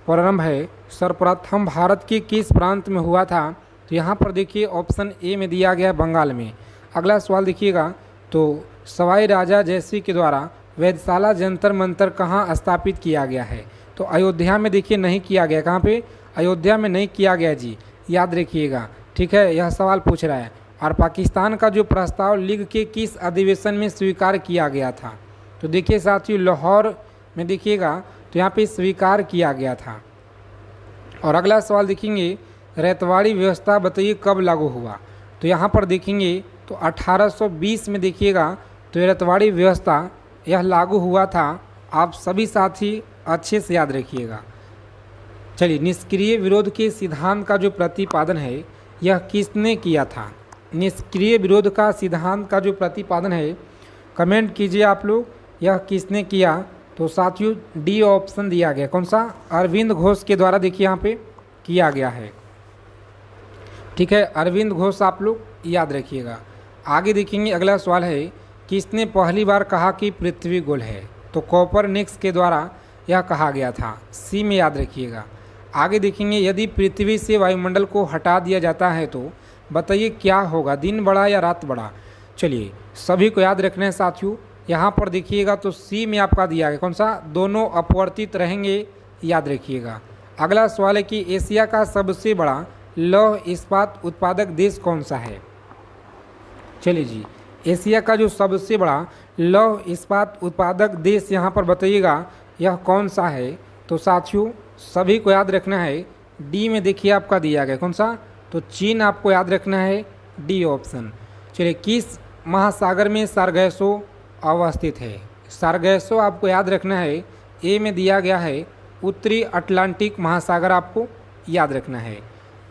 प्रारंभ है सर्वप्रथम भारत के किस प्रांत में हुआ था। तो यहाँ पर देखिए ऑप्शन ए में दिया गया बंगाल में। अगला सवाल देखिएगा तो सवाई राजा जयसिंह के द्वारा वेधशाला जंतर मंतर कहाँ स्थापित किया गया है। तो अयोध्या में देखिए नहीं किया गया, कहाँ पे, अयोध्या में नहीं किया गया जी, याद रखिएगा। ठीक है, यह सवाल पूछ रहा है। और पाकिस्तान का जो प्रस्ताव लीग के किस अधिवेशन में स्वीकार किया गया था। तो देखिए साथियों लाहौर में देखिएगा तो यहाँ पे स्वीकार किया गया था। और अगला सवाल देखेंगे रैतवाड़ी व्यवस्था बताइए कब लागू हुआ। तो यहाँ पर देखेंगे तो 1820 में देखिएगा तो रैतवाड़ी व्यवस्था यह लागू हुआ था। आप सभी साथी अच्छे से याद रखिएगा। चलिए निष्क्रिय विरोध के सिद्धांत का जो प्रतिपादन है यह किसने किया था। निष्क्रिय विरोध का सिद्धांत का जो प्रतिपादन है कमेंट कीजिए आप लोग, यह किसने किया। तो साथियों डी ऑप्शन दिया गया कौन सा, अरविंद घोष के द्वारा देखिए यहाँ पे किया गया है। ठीक है, अरविंद घोष आप लोग याद रखिएगा। आगे देखेंगे अगला सवाल है किसने पहली बार कहा कि पृथ्वी गोल है। तो कोपरनिकस के द्वारा यह कहा गया था, सी में याद रखिएगा। आगे देखेंगे यदि पृथ्वी से वायुमंडल को हटा दिया जाता है तो बताइए क्या होगा, दिन बड़ा या रात बड़ा। चलिए सभी को याद रखना है साथियों। यहाँ पर देखिएगा तो सी में आपका दिया गया कौन सा, दोनों अपवर्तित रहेंगे, याद रखिएगा। अगला सवाल है कि एशिया का सबसे बड़ा लौह इस्पात उत्पादक देश कौन सा है। चलिए जी एशिया का जो सबसे बड़ा लौह इस्पात उत्पादक देश यहाँ पर बताइएगा यह कौन सा है। तो साथियों सभी को याद रखना है, डी में देखिए आपका दिया गया कौन सा, तो चीन आपको याद रखना है, डी ऑप्शन। चलिए किस महासागर में सारगैसो अवस्थित है। सारगैसो आपको याद रखना है, ए में दिया गया है उत्तरी अटलांटिक महासागर, आपको याद रखना है।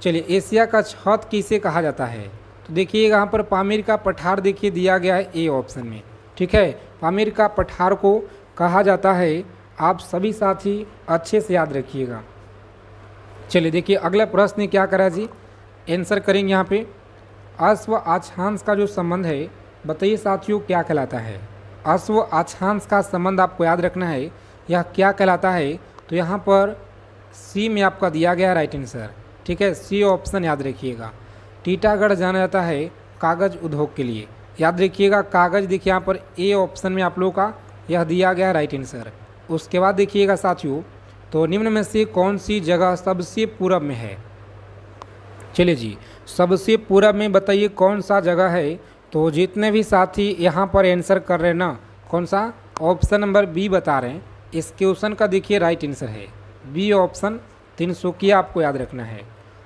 चलिए एशिया का छत किसे कहा जाता है। तो देखिए यहाँ पर पामीर का पठार देखिए दिया गया है ए ऑप्शन में। ठीक है, पामीर का पठार को कहा जाता है आप सभी साथी अच्छे से याद रखिएगा। चलिए देखिए अगला प्रश्न क्या करा जी, आंसर करेंगे यहाँ पे। अश्व अक्षांश का जो संबंध है बताइए साथियों क्या कहलाता है। अश्व अक्षांश का संबंध आपको याद रखना है, यह क्या कहलाता है। तो यहाँ पर सी में आपका दिया गया राइट आंसर, ठीक है, सी ऑप्शन याद रखिएगा। टीटागढ़ जाना जाता है कागज़ उद्योग के लिए, याद रखिएगा कागज़। देखिए यहाँ पर ए ऑप्शन में आप लोगों का यह दिया गया राइट आंसर। उसके बाद देखिएगा साथियों, तो निम्न में से कौन सी जगह सबसे पूरब में है। चलिए जी, सबसे पूरब में बताइए कौन सा जगह है। तो जितने भी साथी यहाँ पर आंसर कर रहे हैं ना, कौन सा, ऑप्शन नंबर बी बता रहे हैं, इस क्वेश्चन का देखिए राइट आंसर है बी ऑप्शन, तिनसुकिया आपको याद रखना है।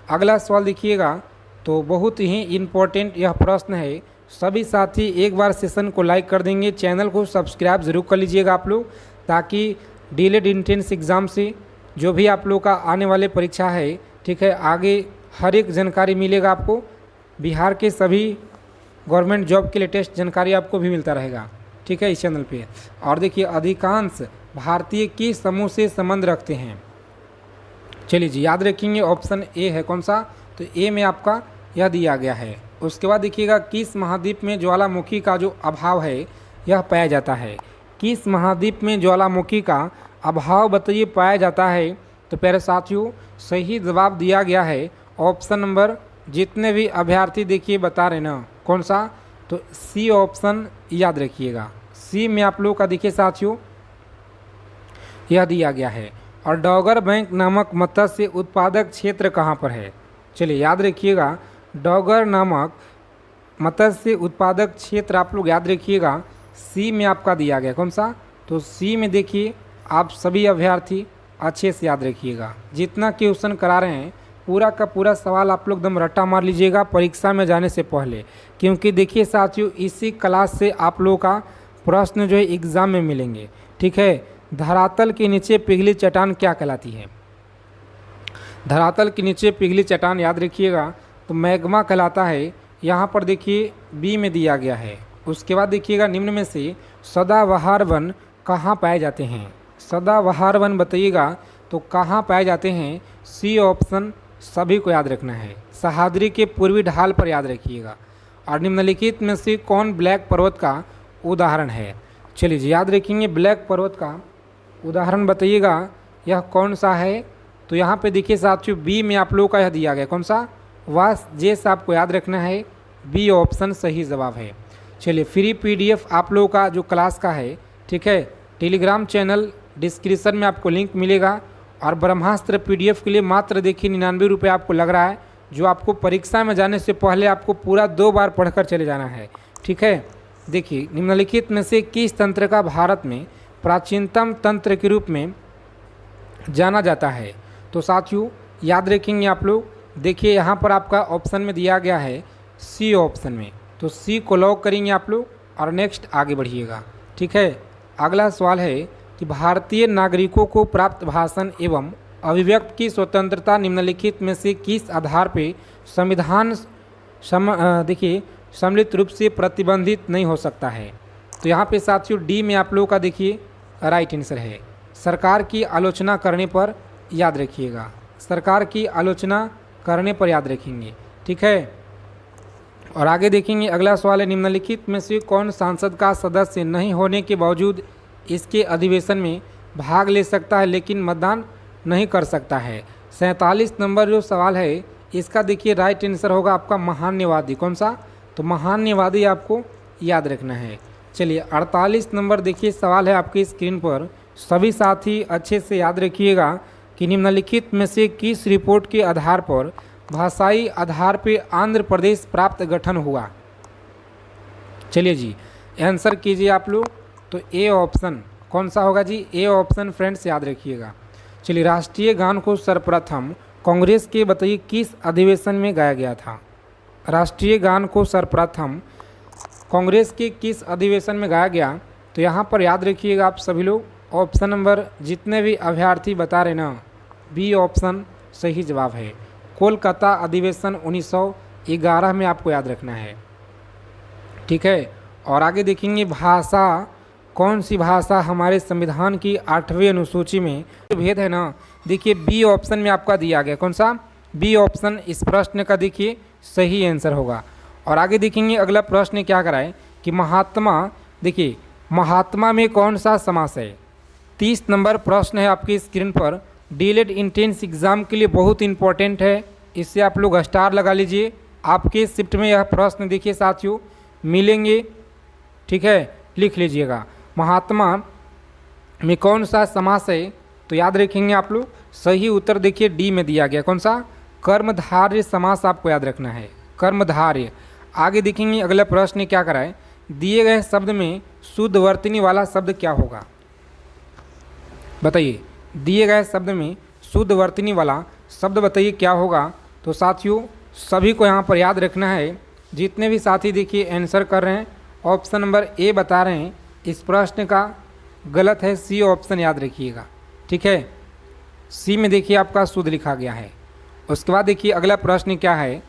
अगला सवाल देखिएगा, तो बहुत ही इम्पोर्टेंट यह प्रश्न है। सभी साथी एक बार सेशन को लाइक कर देंगे, चैनल को सब्सक्राइब ज़रूर कर लीजिएगा आप लोग, ताकि डीलेड इंट्रेंस एग्ज़ाम से जो भी आप लोग का आने वाले परीक्षा है, ठीक है, आगे हर एक जानकारी मिलेगा आपको। बिहार के सभी गवर्नमेंट जॉब के लेटेस्ट जानकारी आपको भी मिलता रहेगा, ठीक है, इस चैनल पे। और देखिए अधिकांश भारतीय किस समूह से संबंध रखते हैं। चलिए जी, याद रखेंगे ऑप्शन ए है कौन सा, तो ए में आपका यह दिया गया है। उसके बाद देखिएगा किस महाद्वीप में ज्वालामुखी का जो अभाव है यह पाया जाता है। किस महाद्वीप में ज्वालामुखी का अभाव बताइए पाया जाता है। तो प्यारे साथियों सही जवाब दिया गया है ऑप्शन नंबर, जितने भी अभ्यर्थी देखिए बता रहे ना, कौन सा, तो सी ऑप्शन याद रखिएगा। सी में आप लोग का देखिए साथियों यह दिया गया है। और डॉगर बैंक नामक मत्स्य उत्पादक क्षेत्र कहाँ पर है। चलिए याद रखिएगा, डॉगर नामक मत्स्य उत्पादक क्षेत्र आप लोग याद रखिएगा, सी में आपका दिया गया कौन सा, तो सी में देखिए आप सभी अभ्यर्थी अच्छे से याद रखिएगा। जितना क्वेश्चन करा रहे हैं पूरा का पूरा सवाल आप लोग एकदम रट्टा मार लीजिएगा परीक्षा में जाने से पहले, क्योंकि देखिए साथियों इसी क्लास से आप लोगों का प्रश्न जो है एग्ज़ाम में मिलेंगे, ठीक है। धरातल के नीचे पिघली चट्टान क्या कहलाती है। धरातल के नीचे पिघली चट्टान याद रखिएगा तो मैग्मा कहलाता है। यहाँ पर देखिए बी में दिया गया है। उसके बाद देखिएगा निम्न में से सदाबहार वन कहाँ पाए जाते हैं। सदाबहार वन बताइएगा तो कहाँ पाए जाते हैं। सी ऑप्शन सभी को याद रखना है, सह्याद्री के पूर्वी ढाल पर याद रखिएगा। और निम्नलिखित में से कौन ब्लैक पर्वत का उदाहरण है। चलिए जी, याद रखेंगे ब्लैक पर्वत का उदाहरण बताइएगा यह कौन सा है। तो यहाँ पे देखिए साथियों बी में आप लोगों का यह दिया गया कौन सा, वास जेस आपको याद रखना है, बी ऑप्शन सही जवाब है। चलिए फ्री पीडीएफ आप लोगों का जो क्लास का है, ठीक है, टेलीग्राम चैनल डिस्क्रिप्शन में आपको लिंक मिलेगा। और ब्रह्मास्त्र पीडीएफ के लिए मात्र देखिए 99 रुपये आपको लग रहा है, जो आपको परीक्षा में जाने से पहले आपको पूरा 2 बार पढ़कर चले जाना है, ठीक है। देखिए निम्नलिखित में से किस तंत्र का भारत में प्राचीनतम तंत्र के रूप में जाना जाता है। तो साथियों याद रखेंगे आप लोग, देखिए यहाँ पर आपका ऑप्शन में दिया गया है सी ऑप्शन में, तो सी को लॉक करेंगे आप लोग और नेक्स्ट आगे बढ़िएगा, ठीक है। अगला सवाल है कि भारतीय नागरिकों को प्राप्त भाषण एवं अभिव्यक्ति की स्वतंत्रता निम्नलिखित में से किस आधार पर संविधान देखिए सम्मिलित रूप से प्रतिबंधित नहीं हो सकता है। तो यहाँ पे साथियों डी में आप लोगों का देखिए राइट आंसर है, सरकार की आलोचना करने पर याद रखिएगा, सरकार की आलोचना करने पर याद रखेंगे, ठीक है। और आगे देखेंगे अगला सवाल है निम्नलिखित में से कौन सांसद का सदस्य नहीं होने के बावजूद इसके अधिवेशन में भाग ले सकता है लेकिन मतदान नहीं कर सकता है। 47 नंबर जो सवाल है इसका देखिए राइट आंसर होगा आपका महान्यवादी, कौन सा, तो महान्यवादी आपको याद रखना है। चलिए 48 नंबर देखिए सवाल है आपकी स्क्रीन पर, सभी साथी अच्छे से याद रखिएगा कि निम्नलिखित में से किस रिपोर्ट के आधार पर भाषाई आधार पर आंध्र प्रदेश प्राप्त गठन हुआ। चलिए जी आंसर कीजिए आप लोग, तो ए ऑप्शन कौन सा होगा जी, ए ऑप्शन फ्रेंड्स याद रखिएगा। चलिए राष्ट्रीय गान को सर्वप्रथम कांग्रेस के बताइए किस अधिवेशन में गाया गया था। राष्ट्रीय गान को सर्वप्रथम कांग्रेस के किस अधिवेशन में गाया गया। तो यहाँ पर याद रखिएगा आप सभी लोग, ऑप्शन नंबर जितने भी अभ्यर्थी बता रहे ना, बी ऑप्शन सही जवाब है। कोलकाता अधिवेशन 1911 में आपको याद रखना है, ठीक है। और आगे देखेंगे भाषा कौन सी भाषा हमारे संविधान की 8वीं अनुसूची में भेद है ना, देखिए बी ऑप्शन में आपका दिया गया। कौन सा? बी ऑप्शन इस प्रश्न का देखिए सही आंसर होगा। और आगे देखेंगे अगला प्रश्न क्या कराए कि महात्मा, देखिए महात्मा में कौन सा समास है। 30 नंबर प्रश्न है आपकी स्क्रीन पर, डीएलएड एंट्रेंस एग्जाम के लिए बहुत इंपॉर्टेंट है, इससे आप लोग स्टार लगा लीजिए। आपके शिफ्ट में यह प्रश्न देखिए साथियों मिलेंगे, ठीक है, लिख लीजिएगा। महात्मा में कौन सा समास है, तो याद रखेंगे आप लोग, सही उत्तर देखिए डी में दिया गया। कौन सा? कर्मधारय समास आपको याद रखना है, कर्मधारय। आगे देखेंगे अगला प्रश्न क्या कराए, दिए गए शब्द में शुद्ध वर्तनी वाला शब्द क्या होगा, बताइए। दिए गए शब्द में शुद्ध वर्तनी वाला शब्द बताइए क्या होगा। तो साथियों सभी को यहाँ पर याद रखना है, जितने भी साथी देखिए आंसर कर रहे हैं ऑप्शन नंबर ए बता रहे हैं, इस प्रश्न का गलत है, सी ऑप्शन याद रखिएगा, ठीक है। सी में देखिए आपका शुद्ध लिखा गया है। उसके बाद देखिए अगला प्रश्न क्या है,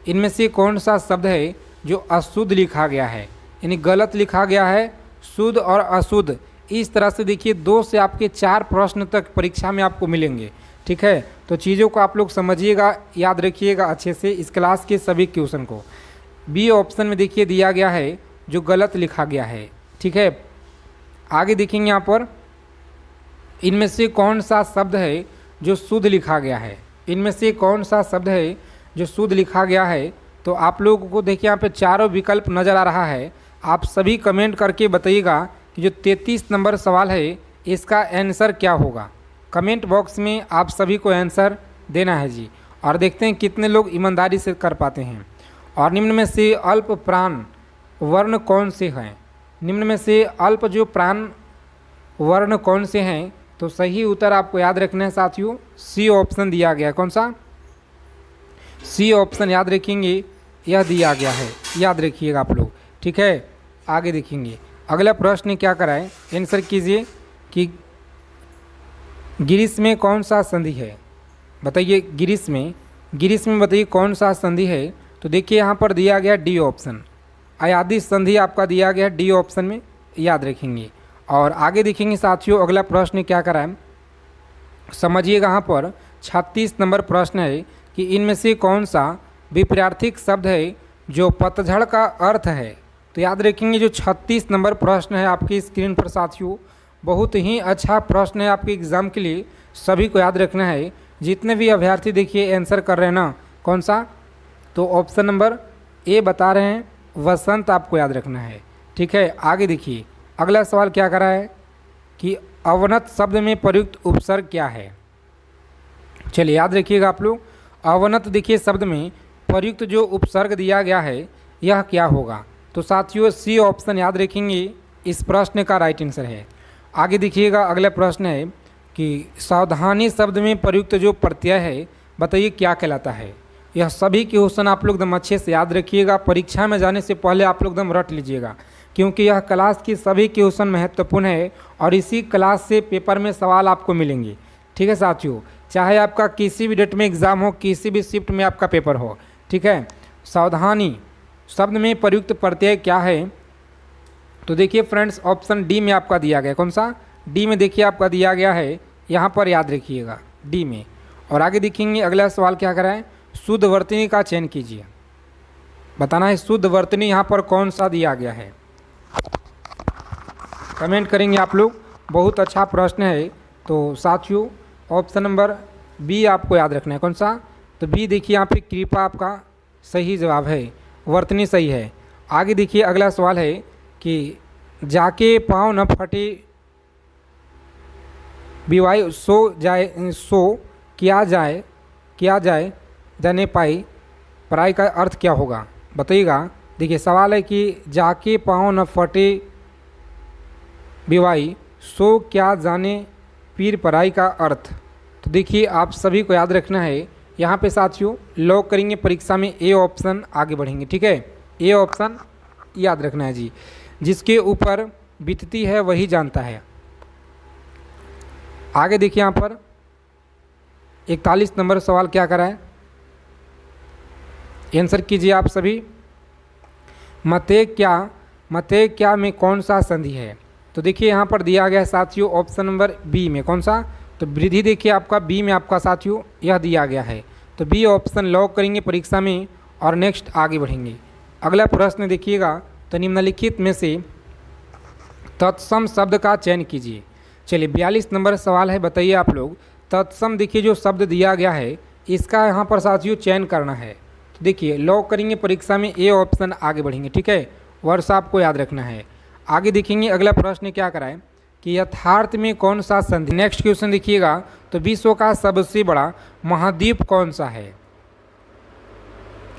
इनमें से कौन सा शब्द है जो अशुद्ध लिखा गया है, यानी गलत लिखा गया है, शुद्ध और अशुद्ध। इस तरह से देखिए 2 से आपके 4 प्रश्न तक परीक्षा में आपको मिलेंगे, ठीक है। तो चीज़ों को आप लोग समझिएगा, याद रखिएगा अच्छे से इस क्लास के सभी क्वेश्चन को। बी ऑप्शन में देखिए दिया गया है जो गलत लिखा गया है, ठीक है। आगे देखेंगे यहाँ पर, इनमें से कौन सा शब्द है जो शुद्ध लिखा गया है, इनमें से कौन सा शब्द है जो शुद्ध लिखा गया है। तो आप लोगों को देखिए यहाँ पे चारों विकल्प नज़र आ रहा है, आप सभी कमेंट करके बताइएगा कि जो 33 नंबर सवाल है इसका आंसर क्या होगा। कमेंट बॉक्स में आप सभी को आंसर देना है जी, और देखते हैं कितने लोग ईमानदारी से कर पाते हैं। और निम्न में से अल्प प्राण वर्ण कौन से हैं, निम्न में से अल्प जो प्राण वर्ण कौन से हैं, तो सही उत्तर आपको याद रखना है साथियों, सी ऑप्शन दिया गया। कौन सा? सी ऑप्शन याद रखेंगे, यह दिया गया है, याद रखिएगा आप लोग, ठीक है। आगे देखेंगे अगला प्रश्न क्या कराए, आंसर कीजिए कि गिरीश में कौन सा संधि है, बताइए। गिरीश में बताइए कौन सा संधि है। तो देखिए यहाँ पर दिया गया डी ऑप्शन, अयादि संधि आपका दिया गया डी ऑप्शन में, याद रखेंगे। और आगे देखेंगे साथियों अगला प्रश्न क्या कराएं, समझिएगा। यहाँ पर 36 नंबर प्रश्न है कि इनमें से कौन सा विपरीतार्थक शब्द है जो पतझड़ का अर्थ है। तो याद रखेंगे जो 36 नंबर प्रश्न है आपकी स्क्रीन पर साथियों, बहुत ही अच्छा प्रश्न है आपके एग्ज़ाम के लिए, सभी को याद रखना है। जितने भी अभ्यर्थी देखिए आंसर कर रहे हैं ना, कौन सा, तो ऑप्शन नंबर ए बता रहे हैं, वसंत आपको याद रखना है, ठीक है। आगे देखिए अगला सवाल क्या करा है कि अवनत शब्द में प्रयुक्त उपसर्ग क्या है। चलिए याद रखिएगा आप लोग, अवनत देखिए शब्द में प्रयुक्त जो उपसर्ग दिया गया है यह क्या होगा। तो साथियों सी ऑप्शन याद रखेंगे, इस प्रश्न का राइट आंसर है। आगे देखिएगा अगला प्रश्न है कि सावधानी शब्द में प्रयुक्त जो प्रत्यय है बताइए क्या कहलाता है। यह सभी क्वेश्चन आप लोग एकदम अच्छे से याद रखिएगा, परीक्षा में जाने से पहले आप लोग एकदम रट लीजिएगा, क्योंकि यह क्लास की सभी क्वेश्चन महत्वपूर्ण है और इसी क्लास से पेपर में सवाल आपको मिलेंगे, ठीक है साथियों। चाहे आपका किसी भी डेट में एग्ज़ाम हो, किसी भी शिफ्ट में आपका पेपर हो, ठीक है। सावधानी शब्द में प्रयुक्त प्रत्यय क्या है, तो देखिए फ्रेंड्स ऑप्शन डी में आपका दिया गया। कौन सा? डी में देखिए आपका दिया गया है, यहाँ पर याद रखिएगा डी में। और आगे देखेंगे अगला सवाल क्या कराएं, शुद्ध वर्तनी का चयन कीजिए, बताना है शुद्ध वर्तनी यहाँ पर कौन सा दिया गया है, कमेंट करेंगे आप लोग। बहुत अच्छा प्रश्न है। तो साथियों ऑप्शन नंबर बी आपको याद रखना है। कौन सा? तो बी देखिए यहाँ पे कृपा आपका सही जवाब है, वर्तनी सही है। आगे देखिए अगला सवाल है कि जाके पाँव न फटे बिवाई सो किया जाए जाने पाई पराई का अर्थ क्या होगा, बताइएगा। देखिए सवाल है कि जाके पाँव न फटे बिवाई सो क्या जाने पीर पराई का अर्थ। तो देखिए आप सभी को याद रखना है, यहाँ पे साथियों लॉक करेंगे परीक्षा में ए ऑप्शन, आगे बढ़ेंगे, ठीक है। ए ऑप्शन याद रखना है जी, जिसके ऊपर बीतती है वही जानता है। आगे देखिए यहाँ पर 41 नंबर सवाल क्या करा है, आंसर कीजिए आप सभी। मते क्या में कौन सा संधि है, तो देखिए यहाँ पर दिया गया है साथियों ऑप्शन नंबर बी में, कौन सा, तो वृद्धि देखिए आपका बी में आपका साथियों यह दिया गया है। तो बी ऑप्शन लॉक करेंगे परीक्षा में और नेक्स्ट आगे बढ़ेंगे। अगला प्रश्न देखिएगा, तो निम्नलिखित में से तत्सम शब्द का चयन कीजिए। चलिए 42 नंबर सवाल है, बताइए आप लोग तत्सम देखिए जो शब्द दिया गया है इसका यहाँ पर साथियों चयन करना है। तो देखिए लॉक करेंगे परीक्षा में, ए ऑप्शन आगे बढ़ेंगे, ठीक है, वर्ष आपको याद रखना है। आगे देखेंगे अगला प्रश्न क्या कराए कि यथार्थ में कौन सा संधि। नेक्स्ट क्वेश्चन देखिएगा, तो विश्व का सबसे बड़ा महाद्वीप कौन सा है,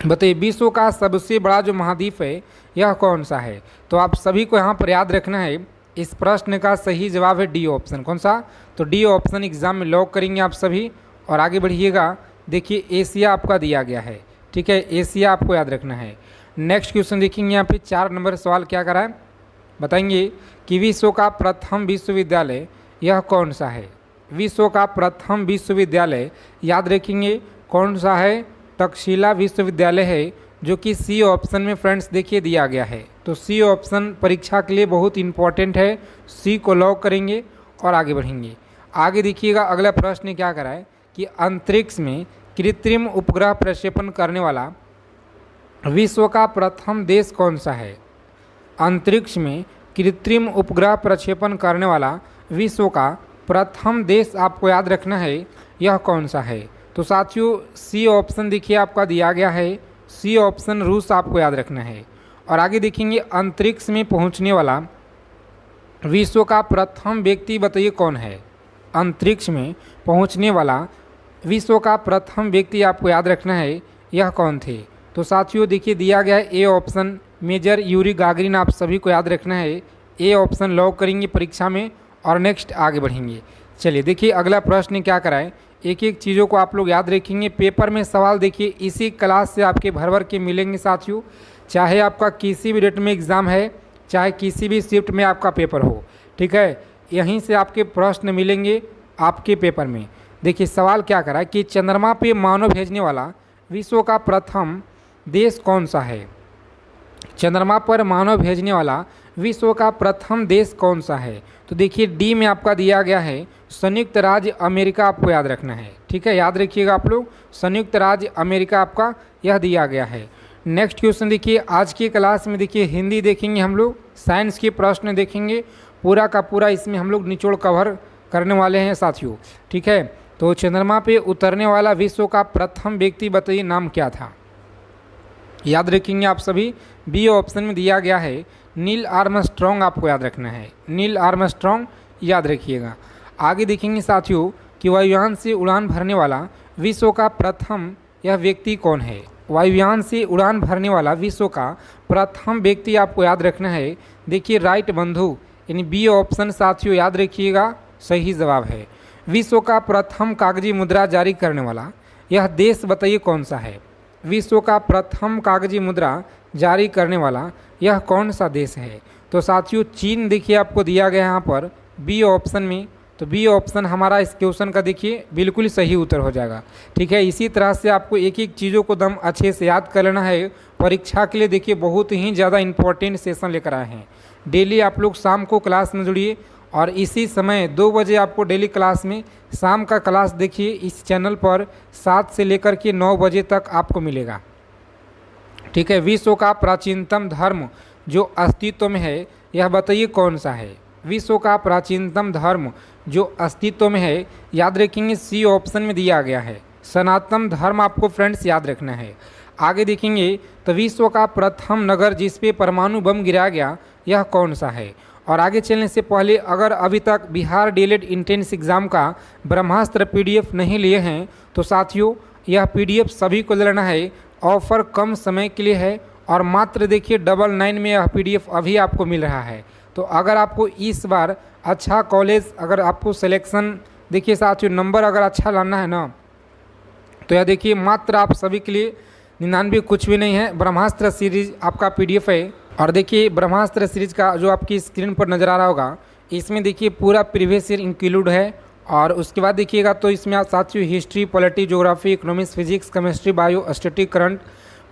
बताइए विश्व का सबसे बड़ा जो महाद्वीप है यह कौन सा है। तो आप सभी को यहाँ पर याद रखना है, इस प्रश्न का सही जवाब है डी ऑप्शन, कौन सा, तो डी ऑप्शन एग्जाम में लॉक करेंगे आप सभी और आगे बढ़िएगा। देखिए एशिया आपका दिया गया है, ठीक है, एशिया आपको याद रखना है। नेक्स्ट क्वेश्चन देखेंगे यहाँ पे 4 नंबर सवाल क्या करा है, बताएंगे कि विश्व का प्रथम विश्वविद्यालय यह कौन सा है। विश्व का प्रथम विश्वविद्यालय याद रखेंगे कौन सा है, तक्षशिला विश्वविद्यालय है, जो कि सी ऑप्शन में फ्रेंड्स देखिए दिया गया है। तो सी ऑप्शन परीक्षा के लिए बहुत इंपॉर्टेंट है, सी को लॉक करेंगे और आगे बढ़ेंगे। आगे देखिएगा अगला प्रश्न क्या करा है कि अंतरिक्ष में कृत्रिम उपग्रह प्रक्षेपण करने वाला विश्व का प्रथम देश कौन सा है। अंतरिक्ष में कृत्रिम उपग्रह प्रक्षेपण करने वाला विश्व का प्रथम देश आपको याद रखना है, यह कौन सा है। तो साथियों सी ऑप्शन देखिए आपका दिया गया है, सी ऑप्शन रूस आपको याद रखना है। और आगे देखेंगे अंतरिक्ष में पहुंचने वाला विश्व का प्रथम व्यक्ति बताइए कौन है। अंतरिक्ष में पहुंचने वाला विश्व का प्रथम व्यक्ति आपको याद रखना है, यह कौन थे। तो साथियों देखिए दिया गया है A option major Yuri Gagarin, आप सभी को याद रखना है, ए ऑप्शन लॉक करेंगे परीक्षा में और नेक्स्ट आगे बढ़ेंगे। चलिए देखिए अगला प्रश्न क्या कराए, एक एक चीज़ों को आप लोग याद रखेंगे। पेपर में सवाल देखिए इसी क्लास से आपके भर भर के मिलेंगे साथियों, चाहे आपका किसी भी डेट में एग्ज़ाम है, चाहे किसी भी शिफ्ट में आपका पेपर हो, ठीक है, यहीं से आपके प्रश्न मिलेंगे आपके पेपर में। देखिए सवाल क्या करा कि चंद्रमा पे मानव भेजने वाला विश्व का प्रथम देश कौन सा है। चंद्रमा पर मानव भेजने वाला विश्व का प्रथम देश कौन सा है। तो देखिए डी में आपका दिया गया है संयुक्त राज्य अमेरिका, आपको याद रखना है, ठीक है, याद रखिएगा आप लोग, संयुक्त राज्य अमेरिका आपका यह दिया गया है। नेक्स्ट क्वेश्चन देखिए आज की क्लास में देखिए हिंदी देखेंगे हम लोग, साइंस के प्रश्न देखेंगे, पूरा का पूरा इसमें हम लोग निचोड़ कवर करने वाले हैं साथियों, ठीक है। तो चंद्रमा पे उतरने वाला विश्व का प्रथम व्यक्ति बताइए नाम क्या था, याद रखेंगे आप सभी, बी ऑप्शन में दिया गया है नील आर्मस्ट्रॉन्ग, आपको याद रखना है, नील आर्मस्ट्रॉन्ग याद रखिएगा। आगे देखेंगे साथियों कि वायुयान से उड़ान भरने वाला विश्व का प्रथम यह व्यक्ति कौन है। वायुयान से उड़ान भरने वाला विश्व का प्रथम व्यक्ति आपको याद रखना है, देखिए राइट बंधु, यानी बी ऑप्शन साथियों याद रखिएगा सही जवाब है। विश्व का प्रथम कागजी मुद्रा जारी करने वाला यह देश बताइए कौन सा है। विश्व का प्रथम कागजी मुद्रा जारी करने वाला यह कौन सा देश है। तो साथियों चीन देखिए आपको दिया गया है यहाँ पर बी ऑप्शन में, तो बी ऑप्शन हमारा इस क्वेश्चन का देखिए बिल्कुल सही उत्तर हो जाएगा, ठीक है। इसी तरह से आपको एक एक चीज़ों को दम अच्छे से याद कर लेना है, परीक्षा के लिए देखिए बहुत ही ज़्यादा इंपॉर्टेंट सेशन लेकर आए हैं। डेली आप लोग शाम को क्लास में जुड़िए और इसी समय 2 बजे आपको डेली क्लास में शाम का क्लास देखिए इस चैनल पर 7 से लेकर के 9 बजे तक आपको मिलेगा, ठीक है। विश्व का प्राचीनतम धर्म जो अस्तित्व में है यह बताइए कौन सा है। विश्व का प्राचीनतम धर्म जो अस्तित्व में है याद रखेंगे सी ऑप्शन में दिया गया है सनातन धर्म, आपको फ्रेंड्स याद रखना है। आगे देखेंगे तो विश्व का प्रथम नगर जिस पे परमाणु बम गिराया गया यह कौन सा है। और आगे चलने से पहले अगर अभी तक बिहार डीएलएड इंट्रेंस एग्ज़ाम का ब्रह्मास्त्र पीडीएफ नहीं लिए हैं तो साथियों यह पीडीएफ सभी को लेना है, ऑफ़र कम समय के लिए है और मात्र देखिए 99 में यह पीडीएफ अभी आपको मिल रहा है। तो अगर आपको इस बार अच्छा कॉलेज अगर आपको सिलेक्शन देखिए साथियों नंबर अगर अच्छा लाना है ना, तो यह देखिए मात्र आप सभी के लिए 99 कुछ भी नहीं है, ब्रह्मास्त्र सीरीज आपका पीडीएफ है। और देखिए ब्रह्मास्त्र सीरीज का जो आपकी स्क्रीन पर नज़र आ रहा होगा इसमें देखिए पूरा प्रीवियस ईयर इंक्लूड है। और उसके बाद देखिएगा तो इसमें आप साथियों history, polity, geography, economics, physics, chemistry, bio, static, current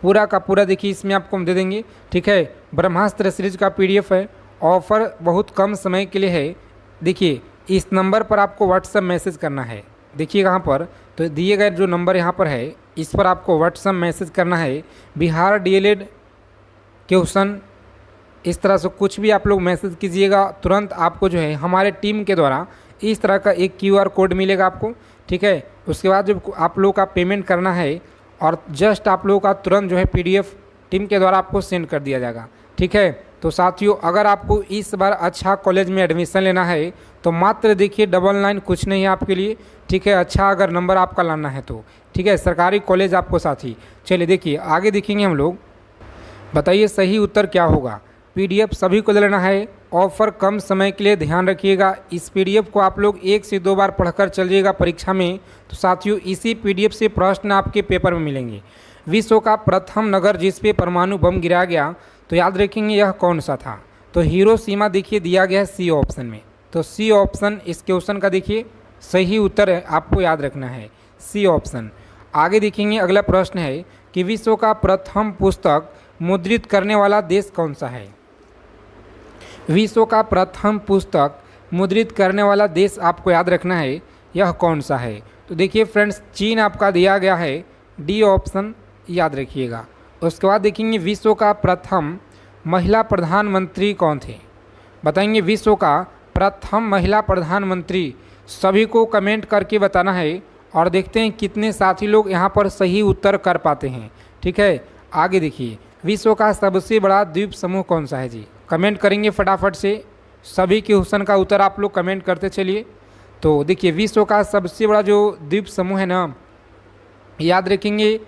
पूरा का पूरा देखिए इसमें आपको हम दे देंगे, ठीक है। ब्रह्मास्त्र सीरीज का पीडीएफ है ऑफ़र बहुत कम समय के लिए है। देखिए इस नंबर पर आपको व्हाट्सएप मैसेज करना है। देखिए यहाँ पर तो दिए गए जो नंबर यहाँ पर है इस पर आपको व्हाट्सएप मैसेज करना है बिहार डीएलएड क्वेश्चन। इस तरह से कुछ भी आप लोग मैसेज कीजिएगा, तुरंत आपको जो है हमारे टीम के द्वारा इस तरह का एक क्यूआर कोड मिलेगा आपको, ठीक है। उसके बाद जब आप लोग का पेमेंट करना है और जस्ट आप लोगों का तुरंत जो है पीडीएफ टीम के द्वारा आपको सेंड कर दिया जाएगा, ठीक है। तो साथियों अगर आपको इस बार अच्छा कॉलेज में एडमिशन लेना है तो मात्र देखिए 99 कुछ नहीं है आपके लिए, ठीक है। अच्छा अगर नंबर आपका लाना है तो, ठीक है, सरकारी कॉलेज आपको साथी। चलिए देखिए आगे देखेंगे हम लोग। बताइए सही उत्तर क्या होगा। पीडीएफ सभी को लेना है, ऑफ़र कम समय के लिए, ध्यान रखिएगा। इस पीडीएफ को आप लोग 1 से 2 बार पढ़कर चलिएगा परीक्षा में, तो साथियों इसी पीडीएफ से प्रश्न आपके पेपर में मिलेंगे। विश्व का प्रथम नगर जिस पे परमाणु बम गिराया गया, तो याद रखेंगे यह कौन सा था। तो हिरोशिमा देखिए दिया गया है सी ऑप्शन में, तो सी ऑप्शन इस क्वेश्चन का देखिए सही उत्तर है, आपको याद रखना है सी ऑप्शन। आगे देखेंगे अगला प्रश्न है कि विश्व का प्रथम पुस्तक मुद्रित करने वाला देश कौन सा है। विश्व का प्रथम पुस्तक मुद्रित करने वाला देश आपको याद रखना है, यह कौन सा है। तो देखिए फ्रेंड्स चीन आपका दिया गया है, डी ऑप्शन याद रखिएगा। उसके बाद देखेंगे विश्व का प्रथम महिला प्रधानमंत्री कौन थे। बताएंगे विश्व का प्रथम महिला प्रधानमंत्री, सभी को कमेंट करके बताना है और देखते हैं कितने साथी लोग यहाँ पर सही उत्तर कर पाते हैं, ठीक है। आगे देखिए विश्व का सबसे बड़ा द्वीप समूह कौन सा है जी, कमेंट करेंगे फटाफट से। सभी क्वेश्चन का उत्तर आप लोग कमेंट करते चलिए। तो देखिए विश्व का सबसे बड़ा जो द्वीप समूह है ना, याद रखेंगे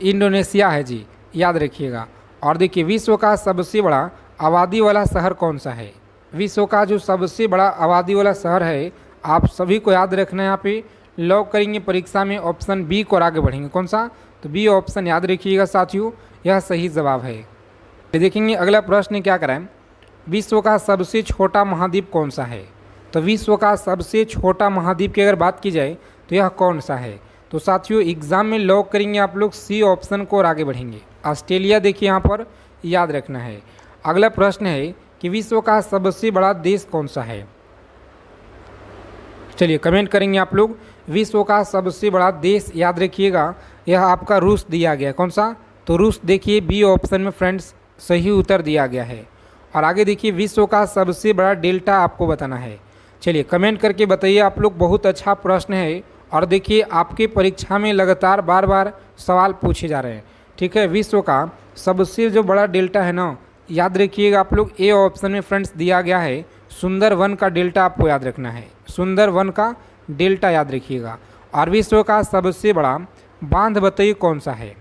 इंडोनेशिया है जी, याद रखिएगा। और देखिए विश्व का सबसे बड़ा आबादी वाला शहर कौन सा है। विश्व का जो सबसे बड़ा आबादी वाला शहर है आप सभी को याद रखना है। यहाँ पे लॉक करेंगे परीक्षा में ऑप्शन बी को और आगे बढ़ेंगे, कौन सा, तो बी ऑप्शन याद रखिएगा साथियों, यह सही जवाब है। देखेंगे अगला प्रश्न क्या कराएं, विश्व का सबसे छोटा महाद्वीप कौन सा है। तो विश्व का सबसे छोटा महाद्वीप की अगर बात की जाए तो यह कौन सा है। तो साथियों एग्जाम में लॉक करेंगे आप लोग सी ऑप्शन को और आगे बढ़ेंगे। ऑस्ट्रेलिया देखिए यहाँ पर याद रखना है। अगला प्रश्न है कि विश्व का सबसे बड़ा देश कौन सा है। चलिए कमेंट करेंगे आप लोग, विश्व का सबसे बड़ा देश याद रखिएगा, यह आपका रूस दिया गया है, कौन सा, तो रूस देखिए बी ऑप्शन में फ्रेंड्स सही उत्तर दिया गया है। और आगे देखिए विश्व का सबसे बड़ा डेल्टा आपको बताना है। चलिए कमेंट करके बताइए आप लोग, बहुत अच्छा प्रश्न है। और देखिए आपके परीक्षा में लगातार बार बार सवाल पूछे जा रहे हैं, ठीक है। विश्व का सबसे जो बड़ा डेल्टा है ना, याद रखिएगा आप लोग ए ऑप्शन में फ्रेंड्स दिया गया है सुंदरवन का डेल्टा, आपको याद रखना है सुंदरवन का डेल्टा याद रखिएगा। और विश्व का सबसे बड़ा बांध बताइए कौन सा है।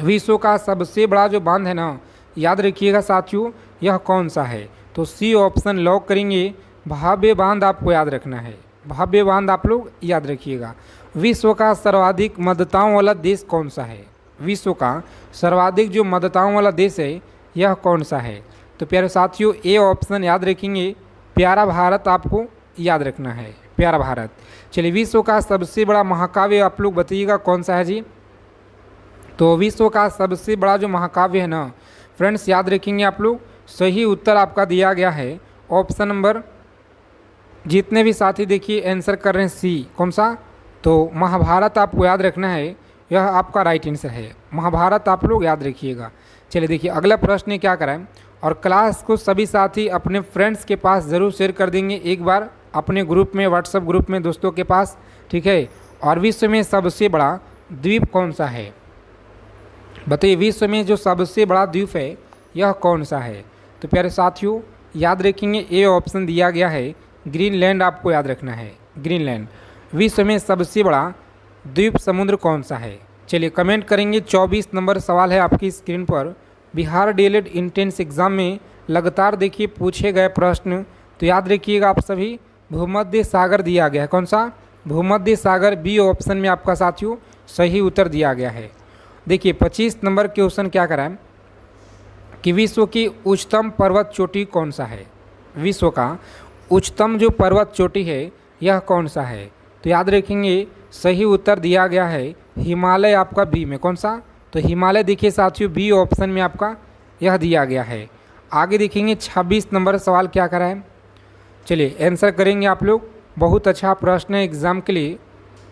विश्व का सबसे बड़ा जो बांध है ना, याद रखिएगा साथियों, यह कौन सा है। तो सी ऑप्शन लॉक करेंगे, भव्य बांध आपको याद रखना है, भव्य बांध आप लोग याद रखिएगा। विश्व का सर्वाधिक मतदाताओं वाला देश कौन सा है। विश्व का सर्वाधिक जो मतदाताओं वाला देश है यह कौन सा है। तो प्यारे साथियों ए ऑप्शन याद रखेंगे, प्यारा भारत आपको याद रखना है, प्यारा भारत। चलिए विश्व का सबसे बड़ा महाकाव्य आप लोग बताइएगा कौन सा है जी। तो विश्व का सबसे बड़ा जो महाकाव्य है ना फ्रेंड्स, याद रखेंगे आप लोग, सही उत्तर आपका दिया गया है ऑप्शन नंबर, जितने भी साथी देखिए आंसर कर रहे हैं सी, कौन सा, तो महाभारत आपको याद रखना है, यह आपका राइट आंसर है, महाभारत आप लोग याद रखिएगा। चलिए देखिए अगला प्रश्न क्या कराएं, और क्लास को सभी साथी अपने फ्रेंड्स के पास ज़रूर शेयर कर देंगे एक बार अपने ग्रुप में, व्हाट्सएप ग्रुप में दोस्तों के पास, ठीक है। और विश्व में सबसे बड़ा द्वीप कौन सा है। बताइए विश्व में जो सबसे बड़ा द्वीप है यह कौन सा है। तो प्यारे साथियों याद रखेंगे ए ऑप्शन दिया गया है ग्रीनलैंड, आपको याद रखना है ग्रीनलैंड। विश्व में सबसे बड़ा द्वीप समुद्र कौन सा है। चलिए कमेंट करेंगे। 24 नंबर सवाल है आपकी स्क्रीन पर। बिहार डीएलएड इंट्रेंस एग्ज़ाम में लगातार देखिए पूछे गए प्रश्न, तो याद रखिएगा आप सभी, भूमध्य सागर दिया गया है, कौन सा, भूमध्य सागर बी ऑप्शन में आपका साथियों सही उत्तर दिया गया है। देखिए 25 नंबर क्वेश्चन क्या कराएं कि विश्व की उच्चतम पर्वत चोटी कौन सा है। विश्व का उच्चतम जो पर्वत चोटी है यह कौन सा है। तो याद रखेंगे सही उत्तर दिया गया है हिमालय, आपका बी में, कौन सा, तो हिमालय देखिए साथियों बी ऑप्शन में आपका यह दिया गया है। आगे देखेंगे 26 नंबर सवाल क्या करा है। चलिए आंसर करेंगे आप लोग। बहुत अच्छा प्रश्न है एग्जाम के लिए।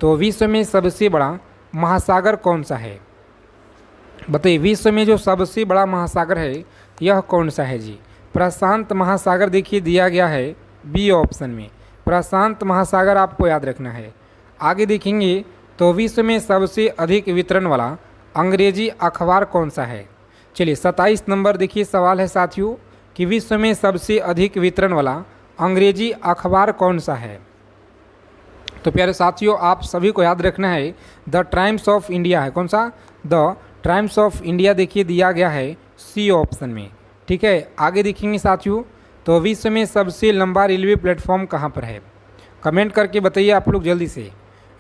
तो विश्व में सबसे बड़ा महासागर कौन सा है? बताइए, विश्व में जो सबसे बड़ा महासागर है यह कौन सा है जी? प्रशांत महासागर देखिए दिया गया है बी ऑप्शन में। प्रशांत महासागर आपको याद रखना है। आगे देखेंगे तो विश्व में सबसे अधिक वितरण वाला अंग्रेजी अखबार कौन सा है? चलिए 27 नंबर देखिए सवाल है साथियों कि विश्व में सबसे अधिक वितरण वाला अंग्रेजी अखबार कौन सा है? तो प्यारे साथियों आप सभी को याद रखना है द टाइम्स ऑफ इंडिया है। कौन सा? द टाइम्स ऑफ इंडिया देखिए दिया गया है सी ऑप्शन में। ठीक है, आगे देखेंगे साथियों तो विश्व में सबसे लंबा रेलवे प्लेटफॉर्म कहाँ पर है? कमेंट करके बताइए आप लोग जल्दी से।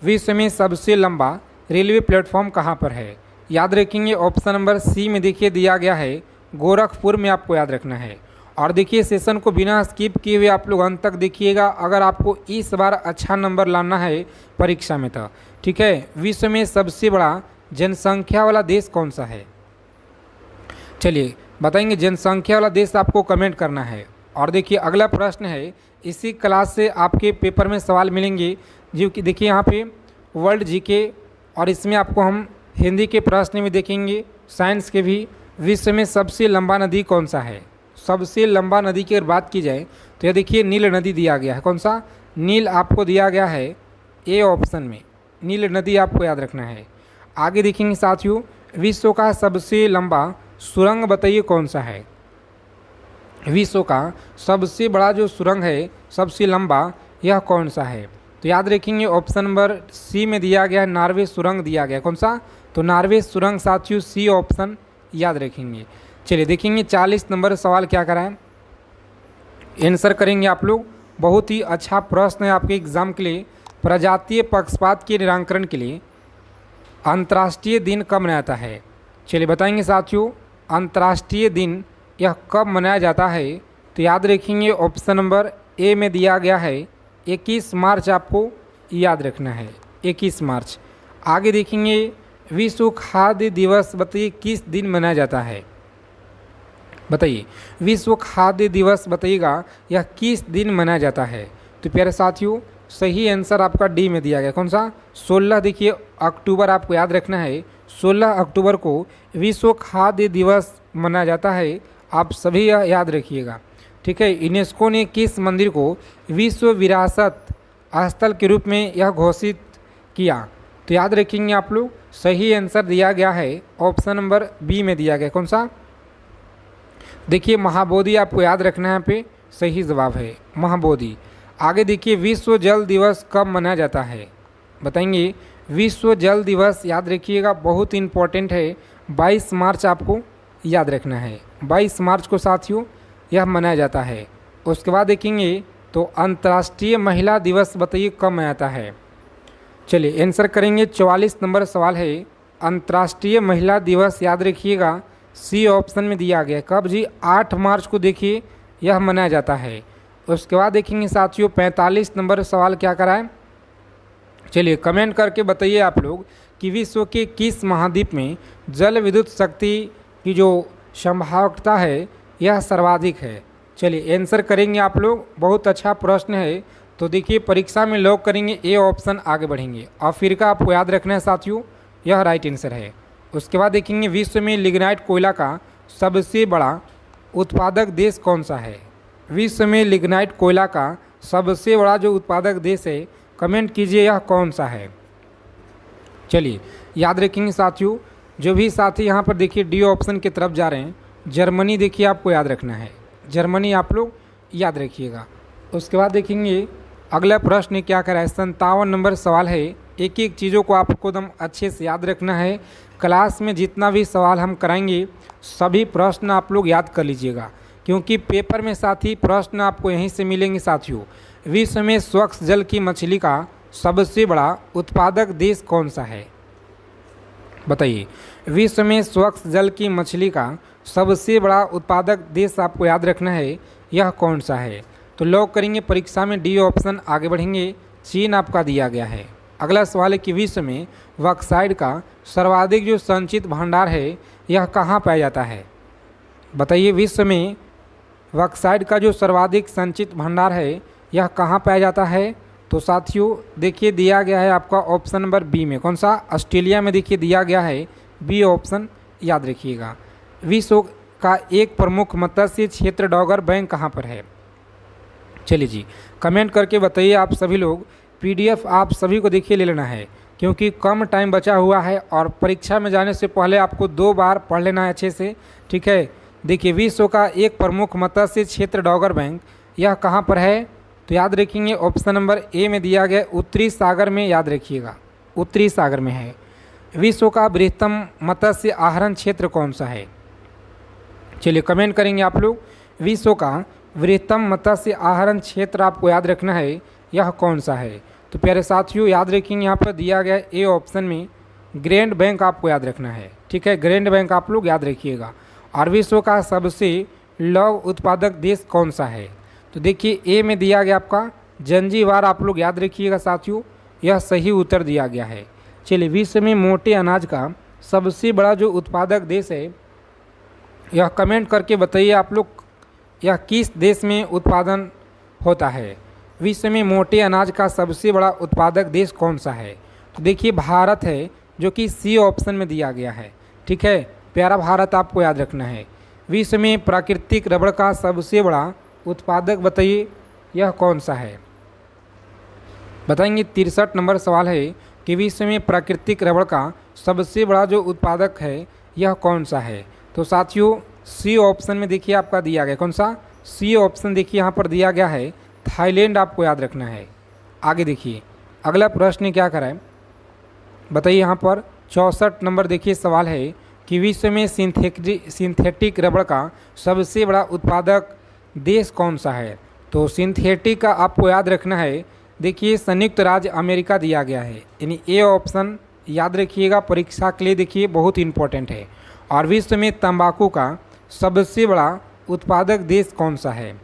विश्व में सबसे लंबा रेलवे प्लेटफॉर्म कहाँ पर है? याद रखेंगे ऑप्शन नंबर सी में देखिए दिया गया है गोरखपुर में, आपको याद रखना है। और देखिए सेशन को बिना स्किप किए हुए आप लोग अंत तक देखिएगा अगर आपको इस बार अच्छा नंबर लाना है परीक्षा में तो। ठीक है, विश्व में सबसे बड़ा जनसंख्या वाला देश कौन सा है? चलिए बताएंगे जनसंख्या वाला देश आपको कमेंट करना है। और देखिए अगला प्रश्न है, इसी क्लास से आपके पेपर में सवाल मिलेंगे जो कि देखिए यहाँ पे वर्ल्ड जीके, और इसमें आपको हम हिंदी के प्रश्न भी देखेंगे, साइंस के भी। विश्व में सबसे लंबा नदी कौन सा है? सबसे लंबा नदी की अगर बात की जाए तो यह देखिए नील नदी दिया गया है। कौन सा? नील आपको दिया गया है ए ऑप्शन में। नील नदी आपको याद रखना है। आगे देखेंगे साथियों विश्व का सबसे लंबा सुरंग बताइए कौन सा है? विश्व का सबसे बड़ा जो सुरंग है सबसे लंबा यह कौन सा है? तो याद रखेंगे ऑप्शन नंबर सी में दिया गया है नॉर्वे सुरंग दिया गया। कौन सा? तो नॉर्वे सुरंग साथियों सी ऑप्शन याद रखेंगे। चलिए देखेंगे 40 नंबर सवाल क्या करा है, आंसर करेंगे आप लोग। बहुत ही अच्छा प्रश्न है आपके एग्जाम के लिए। प्रजातीय पक्षपात के निराकरण के लिए अंतर्राष्ट्रीय दिन कब मनाया जाता है? चलिए बताएंगे साथियों अंतर्राष्ट्रीय दिन यह कब मनाया जाता है? तो याद रखेंगे ऑप्शन नंबर ए में दिया गया है 21 मार्च, आपको याद रखना है 21 मार्च। आगे देखेंगे विश्व खाद्य दिवस बताइए किस दिन मनाया जाता है? बताइए विश्व खाद्य दिवस बताइएगा यह किस दिन मनाया जाता है? तो प्यारे साथियों सही आंसर आपका डी में दिया गया। कौन सा? 16 देखिए अक्टूबर आपको याद रखना है। 16 अक्टूबर को विश्व खाद्य दिवस मनाया जाता है, आप सभी यह याद रखिएगा। ठीक है, यूनेस्को ने किस मंदिर को विश्व विरासत स्थल के रूप में यह घोषित किया? तो याद रखेंगे आप लोग सही आंसर दिया गया है ऑप्शन नंबर बी में दिया गया। कौन सा? देखिए महाबोधि आपको याद रखना है, यहाँ पे सही जवाब है महाबोधि। आगे देखिए विश्व जल दिवस कब मनाया जाता है? बताएंगे विश्व जल दिवस याद रखिएगा बहुत इंपॉर्टेंट है, 22 मार्च आपको याद रखना है। 22 मार्च को साथियों यह मनाया जाता है। उसके बाद देखेंगे तो अंतर्राष्ट्रीय महिला दिवस बताइए कब मनाता है? चलिए आंसर करेंगे 44 नंबर सवाल है अंतर्राष्ट्रीय महिला दिवस याद रखिएगा सी ऑप्शन में दिया गया। कब जी? 8 मार्च को देखिए यह मनाया जाता है। उसके बाद देखेंगे साथियों 45 नंबर सवाल क्या करा है? चलिए कमेंट करके बताइए आप लोग कि विश्व के किस महाद्वीप में जल विद्युत शक्ति की जो संभाव्यता है यह सर्वाधिक है? चलिए आंसर करेंगे आप लोग। बहुत अच्छा प्रश्न है। तो देखिए परीक्षा में लॉक करेंगे ए ऑप्शन, आगे बढ़ेंगे। अफ्रीका आपको याद रखना है साथियों, यह राइट आंसर है। उसके बाद देखेंगे विश्व में लिग्नाइट कोयला का सबसे बड़ा उत्पादक देश कौन सा है? विश्व में लिग्नाइट कोयला का सबसे बड़ा जो उत्पादक देश है कमेंट कीजिए यह कौन सा है? चलिए याद रखेंगे साथियों, जो भी साथी यहाँ पर देखिए डी ऑप्शन की तरफ जा रहे हैं, जर्मनी देखिए आपको याद रखना है, जर्मनी आप लोग याद रखिएगा। उसके बाद देखेंगे अगला प्रश्न क्या करा है, 57 नंबर सवाल है। एक एक चीज़ों को आपको एकदम अच्छे से याद रखना है। क्लास में जितना भी सवाल हम कराएंगे सभी प्रश्न आप लोग याद कर लीजिएगा, क्योंकि पेपर में साथी प्रश्न आपको यहीं से मिलेंगे साथियों। विश्व में स्वच्छ जल की मछली का सबसे बड़ा उत्पादक देश कौन सा है? बताइए विश्व में स्वच्छ जल की मछली का सबसे बड़ा उत्पादक देश आपको याद रखना है, यह कौन सा है? तो लॉक करेंगे परीक्षा में डी ऑप्शन, आगे बढ़ेंगे। चीन आपका दिया गया है। अगला सवाल है कि विश्व में बॉक्साइट का सर्वाधिक जो संचित भंडार है यह कहाँ पाया जाता है? बताइए विश्व में बॉक्साइट का जो सर्वाधिक संचित भंडार है यह कहाँ पाया जाता है? तो साथियों देखिए दिया गया है आपका ऑप्शन नंबर बी में। कौन सा? ऑस्ट्रेलिया में देखिए दिया गया है बी ऑप्शन, याद रखिएगा। विश्व का एक प्रमुख मत्स्य क्षेत्र डॉगर बैंक कहाँ पर है? चलिए जी कमेंट करके बताइए आप सभी लोग। पीडीएफ आप सभी को देखिए ले लेना है क्योंकि कम टाइम बचा हुआ है और परीक्षा में जाने से पहले आपको 2 बार पढ़ लेना है अच्छे से, ठीक है। देखिए विश्व का एक प्रमुख मत्स्य क्षेत्र डॉगर बैंक यह कहाँ पर है? तो याद रखेंगे ऑप्शन नंबर ए में दिया गया उत्तरी सागर में, याद रखिएगा उत्तरी सागर में है। विश्व का बृहत्तम मत्स्य आहरण क्षेत्र कौन सा है? चलिए कमेंट करेंगे आप लोग। विश्व का बृहत्तम मत्स्य आहरण क्षेत्र आपको याद रखना है, यह कौन सा है? तो प्यारे साथियों याद रखेंगे यहाँ पर दिया गया ए ऑप्शन में ग्रैंड बैंक आपको याद रखना है, ठीक है। ग्रैंड बैंक आप लोग याद रखिएगा। और विश्व का सबसे लौह उत्पादक देश कौन सा है? तो देखिए ए में दिया गया आपका जंजीबार, आप लोग याद रखिएगा साथियों, यह सही उत्तर दिया गया है। चलिए विश्व में मोटे अनाज का सबसे बड़ा जो उत्पादक देश है यह कमेंट करके बताइए आप लोग, यह किस देश में उत्पादन होता है? विश्व में मोटे अनाज का सबसे बड़ा उत्पादक देश कौन सा है? तो देखिए भारत है, जो कि सी ऑप्शन में दिया गया है, ठीक है। प्यारा भारत आपको याद रखना है। विश्व में प्राकृतिक रबड़ का सबसे बड़ा उत्पादक बताइए, यह कौन सा है? बताएंगे। 63 नंबर सवाल है कि विश्व में प्राकृतिक रबड़ का सबसे बड़ा जो उत्पादक है यह कौन सा है? तो साथियों सी ऑप्शन में देखिए आपका दिया गया, कौन सा? सी ऑप्शन देखिए यहाँ पर दिया गया है थाईलैंड, आपको याद रखना है। आगे देखिए अगला प्रश्न क्या कराए बताइए। यहाँ पर 64 नंबर देखिए सवाल है कि विश्व में सिंथेटिक रबड़ का सबसे बड़ा उत्पादक देश कौन सा है? तो सिंथेटिक का आपको याद रखना है, देखिए संयुक्त राज्य अमेरिका दिया गया है, यानी ए ऑप्शन याद रखिएगा परीक्षा के लिए, देखिए बहुत इंपॉर्टेंट है। और विश्व में तंबाकू का सबसे बड़ा उत्पादक देश कौन सा है?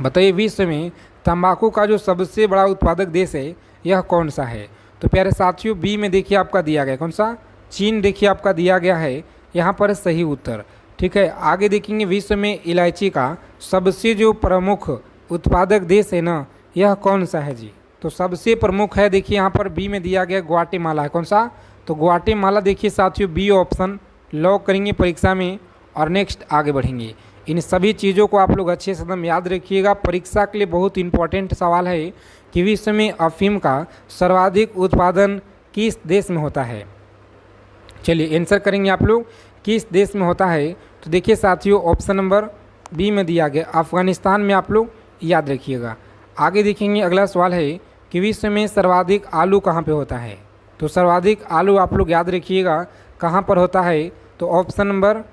बताइए विश्व में तंबाकू का जो सबसे बड़ा उत्पादक देश है यह कौन सा है? तो प्यारे साथियों बी में देखिए आपका दिया गया, कौन सा? चीन देखिए आपका दिया गया है यहाँ पर सही उत्तर, ठीक है। आगे देखेंगे विश्व में इलायची का सबसे जो प्रमुख उत्पादक देश है ना, यह कौन सा है जी? तो सबसे प्रमुख है देखिए यहाँ पर बी में दिया गया ग्वाटेमाला है, कौन सा? तो ग्वाटेमाला देखिए साथियों बी ऑप्शन लॉक करेंगे परीक्षा में। और नेक्स्ट आगे बढ़ेंगे। इन सभी चीज़ों को आप लोग अच्छे से एकदम याद रखिएगा, परीक्षा के लिए बहुत इंपॉर्टेंट सवाल है कि विश्व में अफीम का सर्वाधिक उत्पादन किस देश में होता है? चलिए आंसर करेंगे आप लोग किस देश में होता है। तो देखिए साथियों ऑप्शन नंबर बी में दिया गया अफगानिस्तान में, आप लोग याद रखिएगा। आगे देखेंगे अगला सवाल है कि विश्व में सर्वाधिक आलू कहाँ पे होता है? तो सर्वाधिक आलू आप लोग याद रखिएगा कहाँ पर होता है? तो ऑप्शन नंबर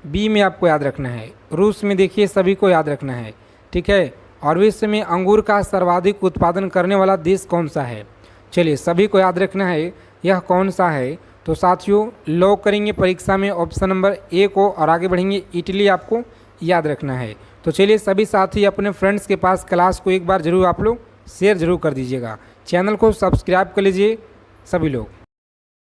बी में आपको याद रखना है, रूस में देखिए सभी को याद रखना है, ठीक है। और विश्व में अंगूर का सर्वाधिक उत्पादन करने वाला देश कौन सा है? चलिए सभी को याद रखना है, यह कौन सा है? तो साथियों लॉक करेंगे परीक्षा में ऑप्शन नंबर ए को। और आगे बढ़ेंगे इटली आपको याद रखना है। तो चलिए सभी साथी अपने फ्रेंड्स के पास क्लास को एक बार ज़रूर आप लोग शेयर ज़रूर कर दीजिएगा, चैनल को सब्सक्राइब कर लीजिए सभी लोग।